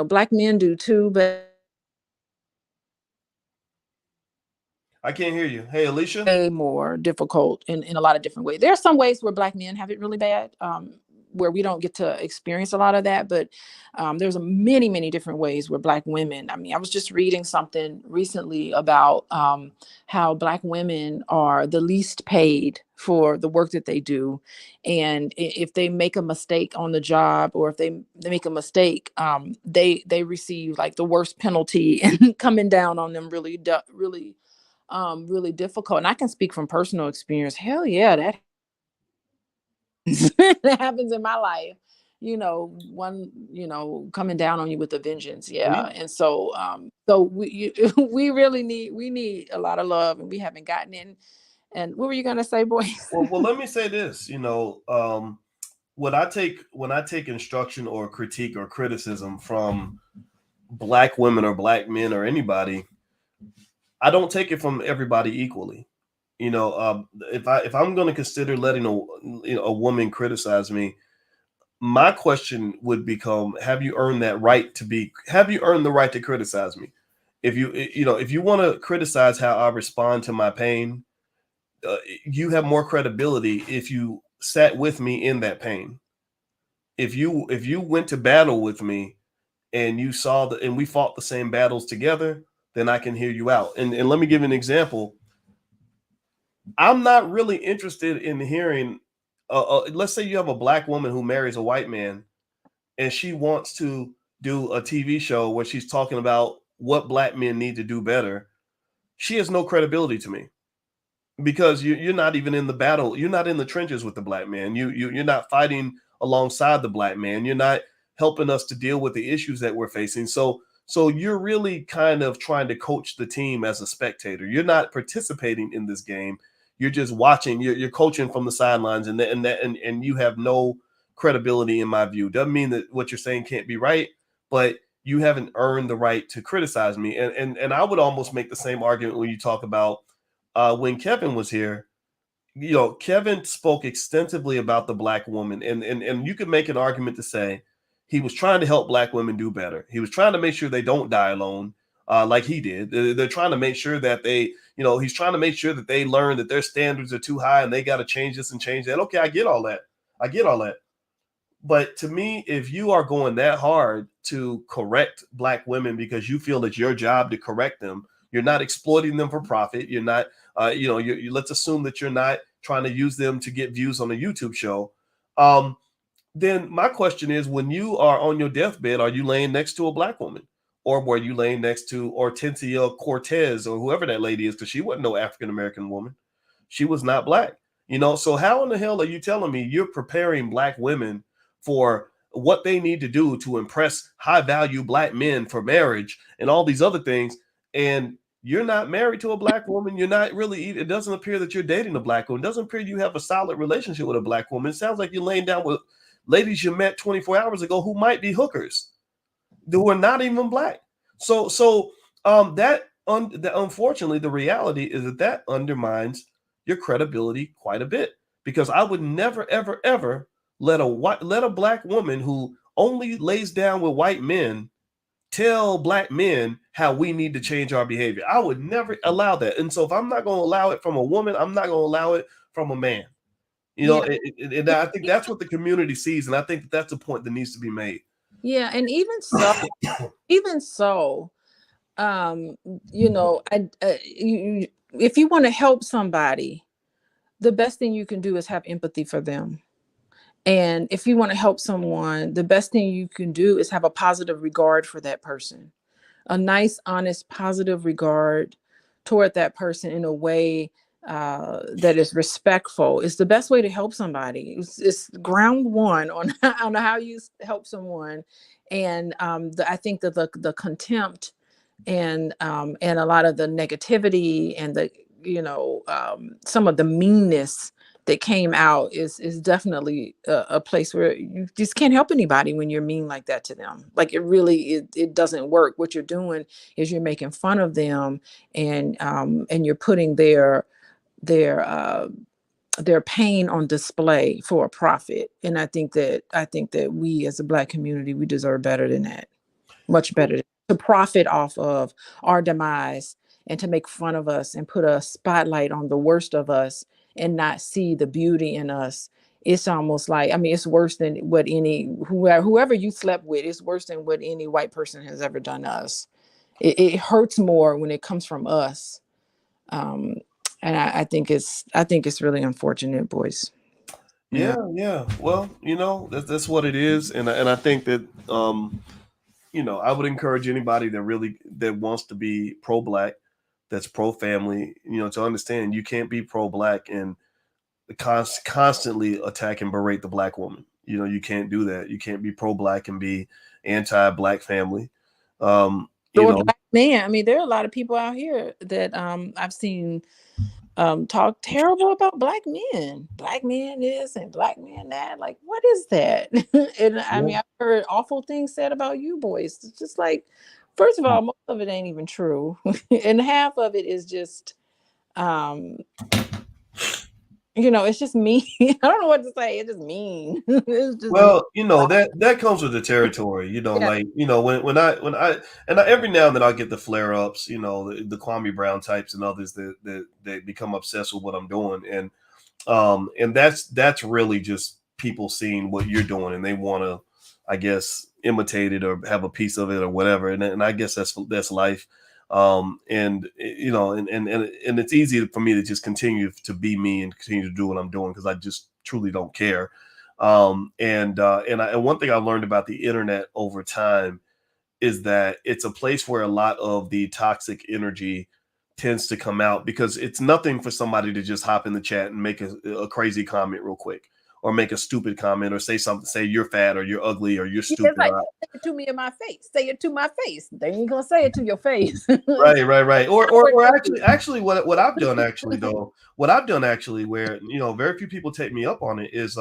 Black men do too. But
I can't hear you. Hey, Alicia.
way more difficult in a lot of different ways. There are some ways where Black men have it really bad, where we don't get to experience a lot of that. But there's many, many different ways where Black women. I mean, I was just reading something recently about how Black women are the least paid for the work that they do, and if they make a mistake on the job, or if they make a mistake, they receive like the worst penalty and coming down on them really difficult. And I can speak from personal experience. Hell yeah, that that happens in my life. One, coming down on you with a vengeance.
Well,
Yeah. And so we need a lot of love, and we haven't gotten in. And what were you gonna say, Boyce?
well, let me say this. When I take instruction or critique or criticism from black women or black men or anybody, I don't take it from everybody equally. You know, if I'm going to consider letting a woman criticize me, my question would become: have you earned that right to be? Have you earned the right to criticize me? If you want to criticize how I respond to my pain, uh, you have more credibility if you sat with me in that pain. If you went to battle with me and you saw and we fought the same battles together, then I can hear you out. And let me give you an example. I'm not really interested in hearing. Let's say you have a black woman who marries a white man, and she wants to do a TV show where she's talking about what black men need to do better. She has no credibility to me because you're not even in the battle. You're not in the trenches with the black man. You're not fighting alongside the black man. You're not helping us to deal with the issues that we're facing. So you're really kind of trying to coach the team as a spectator. You're not participating in this game. You're just watching. You're coaching from the sidelines, and you have no credibility in my view. Doesn't mean that what you're saying can't be right, but you haven't earned the right to criticize me. And I would almost make the same argument when you talk about when Kevin was here. Kevin spoke extensively about the black woman, and you could make an argument to say he was trying to help black women do better. He was trying to make sure they don't die alone, like he did. They're trying to make sure that he's trying to make sure that they learn that their standards are too high and they got to change this and change that. Okay, I get all that. I get all that. But to me, if you are going that hard to correct black women because you feel it's your job to correct them, you're not exploiting them for profit. You're not, let's assume that you're not trying to use them to get views on a YouTube show. Then my question is, when you are on your deathbed, are you laying next to a black woman? Or were you laying next to Hortensia Cortez or whoever that lady is? Because she wasn't no African American woman. She was not black. So how in the hell are you telling me you're preparing black women for what they need to do to impress high value black men for marriage and all these other things? And you're not married to a black woman. You're not really, it doesn't appear that you're dating a black woman. It doesn't appear you have a solid relationship with a black woman. It sounds like you're laying down with ladies you met 24 hours ago who might be hookers, who are not even black. That unfortunately, the reality is that undermines your credibility quite a bit, because I would never, ever, ever let a black woman who only lays down with white men tell black men how we need to change our behavior. I would never allow that. And so if I'm not going to allow it from a woman, I'm not going to allow it from a man.
Yeah.
And I think that's what the community sees, and I think that's a point that needs to be made.
Yeah, and even so, um, if you want to help somebody, the best thing you can do is have empathy for them. And if you want to help someone, the best thing you can do is have a positive regard for that person, a nice, honest, positive regard toward that person in a way that is respectful. It's the best way to help somebody. It's ground one on on how you help someone. And I think that the contempt and a lot of the negativity and the some of the meanness that came out is definitely a place where you just can't help anybody when you're mean like that to them. Like it doesn't work. What you're doing is you're making fun of them, and you're putting their uh their pain on display for a profit. And I think that we as a Black community, we deserve better than that. Much better to profit off of our demise and to make fun of us and put a spotlight on the worst of us and not see the beauty in us. It's almost like, I mean, it's worse than what whoever you slept with. It's worse than what any white person has ever done to us. It hurts more when it comes from us. um and I think it's really unfortunate, Boyce. Yeah.
Yeah. Well, that's what it is, and I think that I would encourage anybody that wants to be pro black, that's pro family, to understand you can't be pro black and constantly attack and berate the black woman. You can't do that. You can't be pro black and be anti black family. You
Or
know,
Black man. I mean, there are a lot of people out here that I've seen talk terrible about Black men. Black man this and Black man that. Like, what is that? And I
yeah.
mean, I've heard awful things said about you, Boys. It's just like, First of all, most of it ain't even true. And half of it is just um it's just mean. I don't know what to say. It's just mean. It's just mean.
Well, that comes with the territory.
Yeah.
Like every now and then I get the flare ups. The Kwame Brown types and others that become obsessed with what I'm doing, and that's really just people seeing what you're doing and they want to, I guess, imitate it or have a piece of it or whatever. And I guess that's life. And it's easy for me to just continue to be me and continue to do what I'm doing because I just truly don't care. And one thing I learned about the internet over time is that it's a place where a lot of the toxic energy tends to come out because it's nothing for somebody to just hop in the chat and make a crazy comment real quick or make a stupid comment or say something, say you're fat or you're ugly or you're
Yeah, it's
stupid.
like, say it to me in my face. Say it to my face. They ain't gonna say it to your face.
Right. Or actually, what I've done actually though, what I've done actually, where very few people take me up on it, is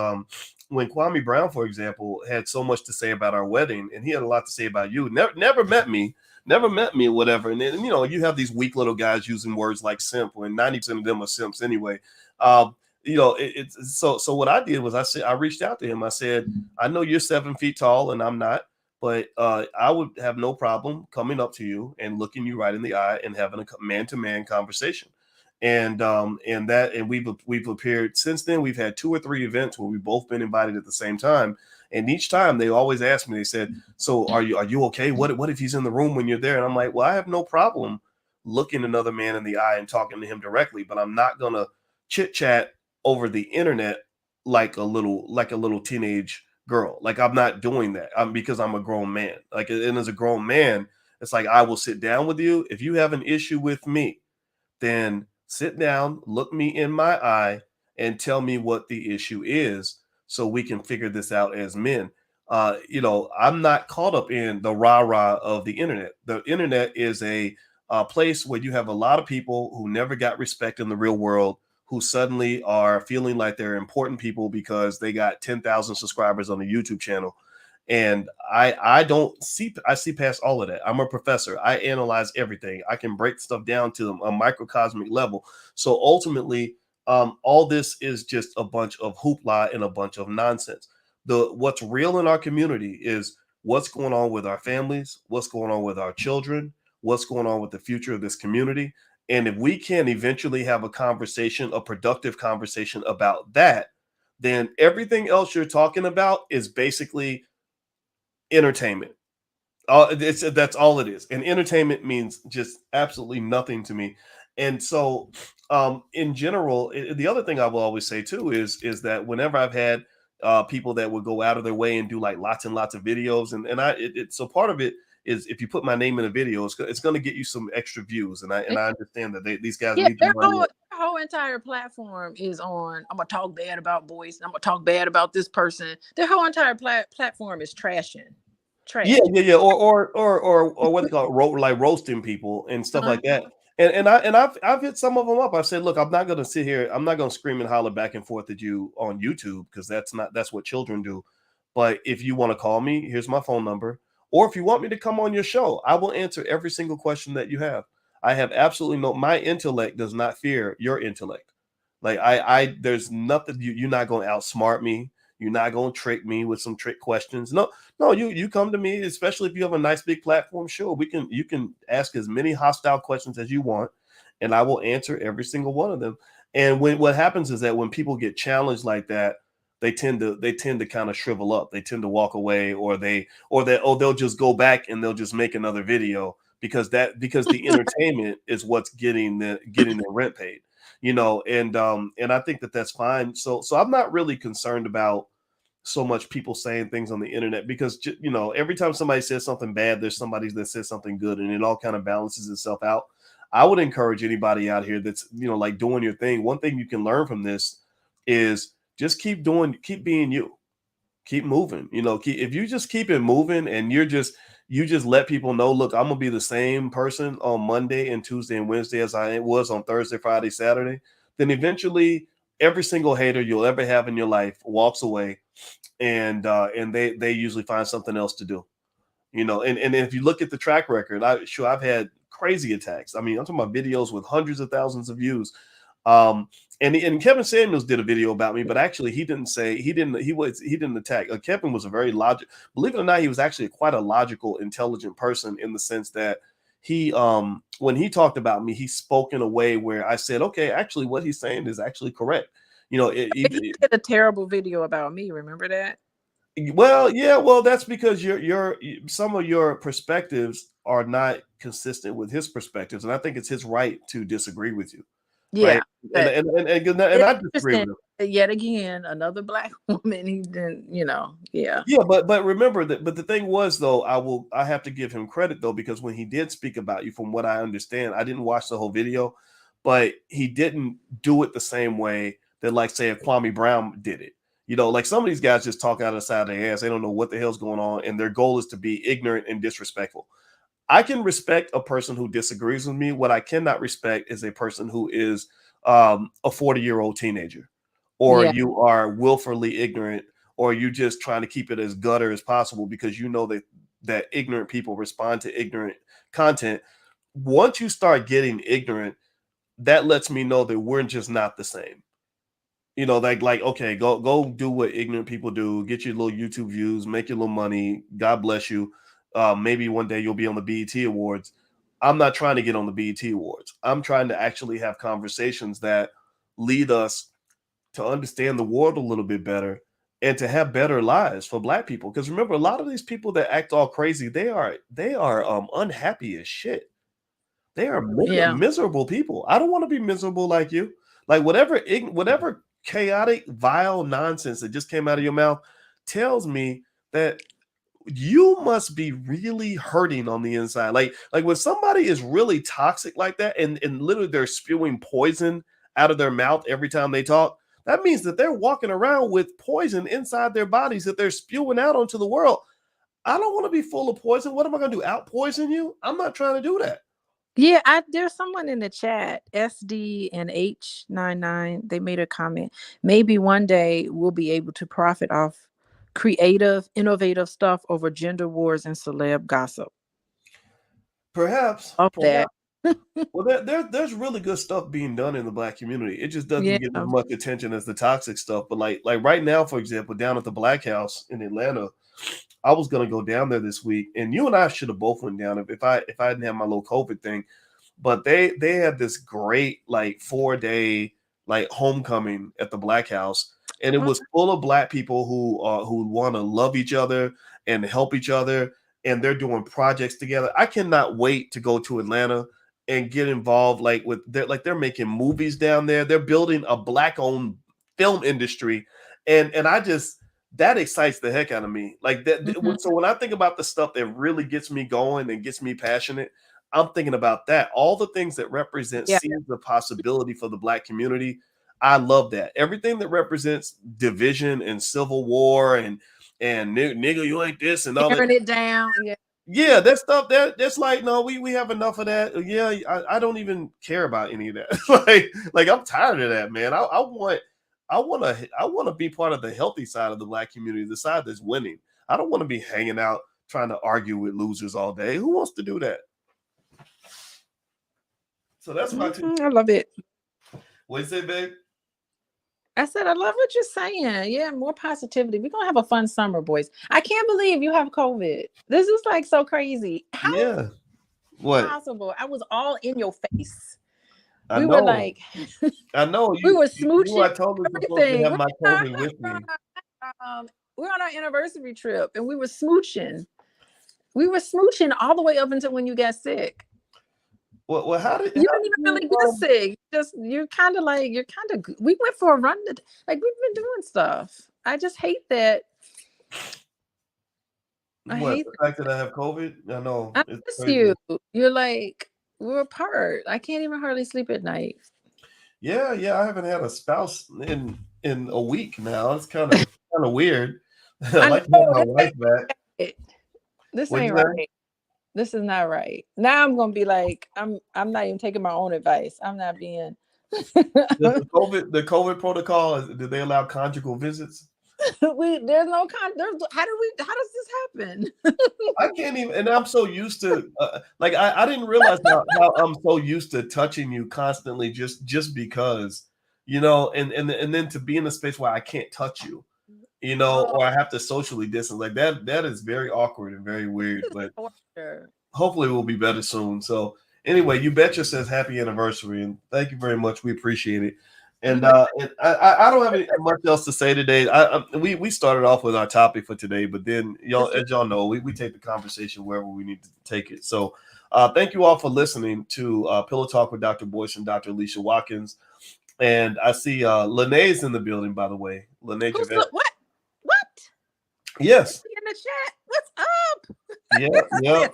when Kwame Brown, for example, had so much to say about our wedding, and he had a lot to say about you. Never met me, or whatever. And then you have these weak little guys using words like simp, when 90% of them are simps anyway. It's so what I did was I reached out to him. I said, I know you're 7 feet tall and I'm not. But I would have no problem coming up to you and looking you right in the eye and having a man-to-man conversation. And we've appeared since then. We've had 2 or 3 events where we've both been invited at the same time. And each time they always ask me, they said, "So are you okay? What if he's in the room when you're there?" And I'm like, "Well, I have no problem looking another man in the eye and talking to him directly, but I'm not gonna chit chat over the internet like a little teenage girl. Like I'm not doing that. Because I'm a grown man. Like, and as a grown man, it's like I will sit down with you. If you have an issue with me, then sit down, look me in my eye, and tell me what the issue is so we can figure this out as men. I'm not caught up in the rah-rah of the internet. The internet is a place where you have a lot of people who never got respect in the real world, who suddenly are feeling like they're important people because they got 10,000 subscribers on the YouTube channel. And I see past all of that. I'm a professor. I analyze everything. I can break stuff down to a microcosmic level. So ultimately, all this is just a bunch of hoopla and a bunch of nonsense. What's real in our community is what's going on with our families, what's going on with our children, what's going on with the future of this community. And if we can eventually have a conversation, a productive conversation about that, then everything else you're talking about is basically entertainment. That's all it is. And entertainment means just absolutely nothing to me. And so, in general, the other thing I will always say too is that whenever I've had people that would go out of their way and do like lots and lots of videos, so part of it is if you put my name in a video, it's going to get you some extra views, and I understand that these guys
Yeah,
need the money.
their whole entire platform is on. I'm gonna talk bad about Boyce. I'm gonna talk bad about this person. Their whole entire platform is trashing,
Yeah,
trash.
yeah, yeah, or what they call it, like roasting people and stuff
Uh,
like that. And I've hit some of them up. I said, look, I'm not going to sit here. I'm not going to scream and holler back and forth at you on YouTube because that's what children do. But if you want to call me, here's my phone number. Or if you want me to come on your show, I will answer every single question that you have. I have absolutely my intellect does not fear your intellect. Like there's nothing you're not going to outsmart me. You're not going to trick me with some trick questions. No, you come to me, especially if you have a nice big platform. Sure, you can ask as many hostile questions as you want, and I will answer every single one of them. And what happens is that when people get challenged like that, they tend to kind of shrivel up. They tend to walk away, or they'll just go back and they'll just make another video because the entertainment is what's getting their rent paid. And I think that that's fine. So I'm not really concerned about so much people saying things on the internet because every time somebody says something bad, there's somebody that says something good, and it all kind of balances itself out. I would encourage anybody out here that's like doing your thing. One thing you can learn from this is just keep being you, keep moving. If you just keep it moving and you just let people know, look, I'm gonna be the same person on Monday and Tuesday and Wednesday as I was on Thursday, Friday, Saturday, then eventually every single hater you'll ever have in your life walks away, and they usually find something else to do. And if you look at the track record, I've had crazy attacks. I mean, I'm talking about videos with hundreds of thousands of views. Um, and Kevin Samuels did a video about me, but actually he didn't attack. Kevin was a very believe it or not, he was actually quite a logical, intelligent person in the sense that he when he talked about me, he spoke in a way where I said, okay, actually what he's saying is actually correct.
He did a terrible video about me. Remember that?
Well, yeah, well, that's because some of your perspectives are not consistent with his perspectives, and I think it's his right to disagree with you, right?
Yeah,
And
but
and I disagree
interesting.
with him.
Yet again, another black woman. He didn't, yeah.
Yeah, but remember that. But the thing was, though, I have to give him credit though, because when he did speak about you, from what I understand, I didn't watch the whole video, but he didn't do it the same way that, like, say, a Kwame Brown did it. Like some of these guys just talk out of the side of their ass. They don't know what the hell's going on, and their goal is to be ignorant and disrespectful. I can respect a person who disagrees with me. What I cannot respect is a person who is a 40-year-old teenager, or
Yeah.
you are willfully ignorant, or you just trying to keep it as gutter as possible because you know that ignorant people respond to ignorant content. Once you start getting ignorant, that lets me know that we're just not the same. Like okay, go do what ignorant people do, get your little YouTube views, make your little money. God bless you. Maybe one day you'll be on the BET Awards. I'm not trying to get on the BET Awards. I'm trying to actually have conversations that lead us to understand the world a little bit better and to have better lives for Black people. Because remember, a lot of these people that act all crazy, they are unhappy as shit. They are
Yeah.
miserable people. I don't want to be miserable like you. Like whatever chaotic, vile nonsense that just came out of your mouth tells me that you must be really hurting on the inside. Like when somebody is really toxic like that, and literally they're spewing poison out of their mouth every time they talk, that means that they're walking around with poison inside their bodies that they're spewing out onto the world. I don't want to be full of poison. What am I going to do? Out poison you? I'm not trying to do that.
Yeah, there's someone in the chat, SD and H99. They made a comment. Maybe one day we'll be able to profit off creative, innovative stuff over gender wars and celeb gossip.
Perhaps.
Of that.
Well, there's really good stuff being done in the Black community. It just doesn't
Yeah.
get as much attention as the toxic stuff. But like right now, for example, down at the Black House in Atlanta, I was gonna go down there this week, and you and I should have both went down if I didn't have my little COVID thing. But they had this great like 4-day like homecoming at the Black House, and it was full of Black people who want to love each other and help each other, and they're doing projects together. I cannot wait to go to Atlanta and get involved they're making movies down there. They're building a Black-owned film industry, and I just that excites the heck out of me. Like that.
Mm-hmm.
So when I think about the stuff that really gets me going and gets me passionate, I'm thinking about that. All the things that represent seeds of possibility for the Black community. I love that. Everything that represents division and civil war and nigga, you ain't this and all that.
Tearing it down. Yeah.
Yeah, that stuff that's like, no, we have enough of that. Yeah, I don't even care about any of that. like I'm tired of that, man. I want to be part of the healthy side of the Black community, the side that's winning. I don't want to be hanging out trying to argue with losers all day. Who wants to do that? So that's my
I love it.
What you say, babe?
I said, I love what you're saying. Yeah, more positivity. We're going to have a fun summer, boys. I can't believe you have COVID. This is like so crazy. How
Yeah. What?
Possible? I was all in your face.
I
We
know.
were like,
I know.
We were smooching.
I told you supposed to have my COVID with me.
We're on our anniversary trip and we were smooching. We were smooching all the way up until when you got sick.
Well, how did
you didn't even really get sick? You're kind of. We went for a run. Like we've been doing stuff. I just hate that.
The fact that I have COVID? I know.
I miss you. You're like we're apart. I can't even hardly sleep at night.
Yeah. I haven't had a spouse in a week now. It's kind of weird. I like to have my wife back.
This ain't right. This is not right. Now I'm gonna be like, I'm not even taking my own advice. I'm not being
the COVID protocol, did they allow conjugal visits?
There's no how does this happen?
I can't even, and I'm so used to, like, I didn't realize how I'm so used to touching you constantly, just because, and then to be in a space where I can't touch you, or I have to socially distance like that. That is very awkward and very weird. But
For sure.
hopefully we'll be better soon. So anyway, you betcha says happy anniversary, and thank you very much. We appreciate it. And I don't have any much else to say today. We started off with our topic for today, but then as y'all know, we take the conversation wherever we need to take it. So thank you all for listening to Pillow Talk with Dr. Boyce and Dr. Alicia Watkins. And I see Lene's in the building, by the way. Lene Javette.
What?
Yes.
In the chat. What's up?
Yeah.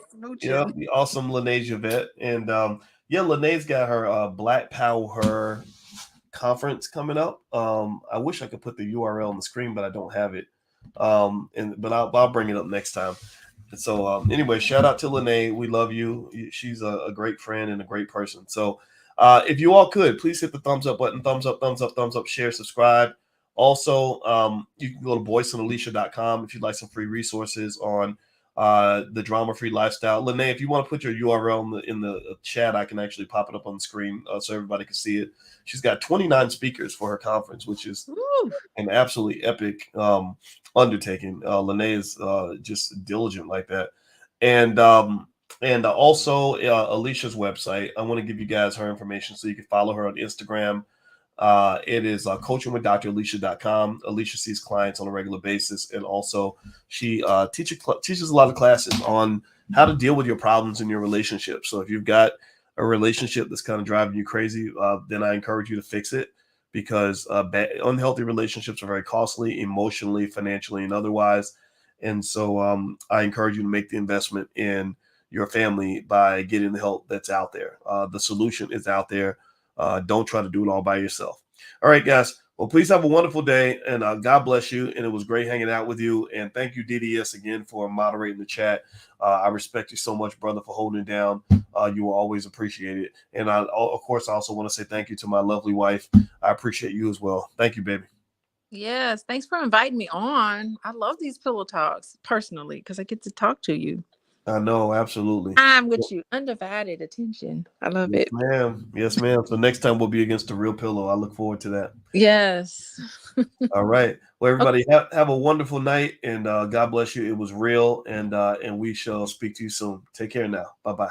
The awesome Lene Javette. And Lene's got her Black Power conference coming up. I wish I could put the URL on the screen, but I don't have it. But I'll bring it up next time. And so anyway, shout out to Lene. We love you. She's a great friend and a great person. So if you all could, please hit the thumbs up button. Thumbs up, share, subscribe. Also, you can go to boyceandalicia.com if you'd like some free resources on the drama-free lifestyle. Lene, if you want to put your URL in the chat, I can actually pop it up on the screen so everybody can see it. She's got 29 speakers for her conference, which is an absolutely epic undertaking. Lene is just diligent like that. And also Alicia's website. I want to give you guys her information so you can follow her on Instagram. It is coachingwithdralicia.com. Alicia sees clients on a regular basis, and also she teaches a lot of classes on how to deal with your problems in your relationship. So if you've got a relationship that's kind of driving you crazy, then I encourage you to fix it, because unhealthy relationships are very costly emotionally, financially, and otherwise. And so I encourage you to make the investment in your family by getting the help that's out there. The solution is out there. Don't try to do it all by yourself. All right, guys. Well, please have a wonderful day, and God bless you. And it was great hanging out with you. And thank you, DDS, again, for moderating the chat. I respect you so much, brother, for holding it down. You will always appreciate it. And of course, I also want to say thank you to my lovely wife. I appreciate you as well. Thank you, baby.
Yes. Thanks for inviting me on. I love these pillow talks personally because I get to talk to you.
I know, absolutely.
I'm with you. Undivided attention. I love it.
Ma'am. Yes, ma'am. So next time we'll be against the real pillow. I look forward to that.
Yes.
All right. Well, everybody have a wonderful night, and God bless you. It was real, and we shall speak to you soon. Take care now. Bye-bye.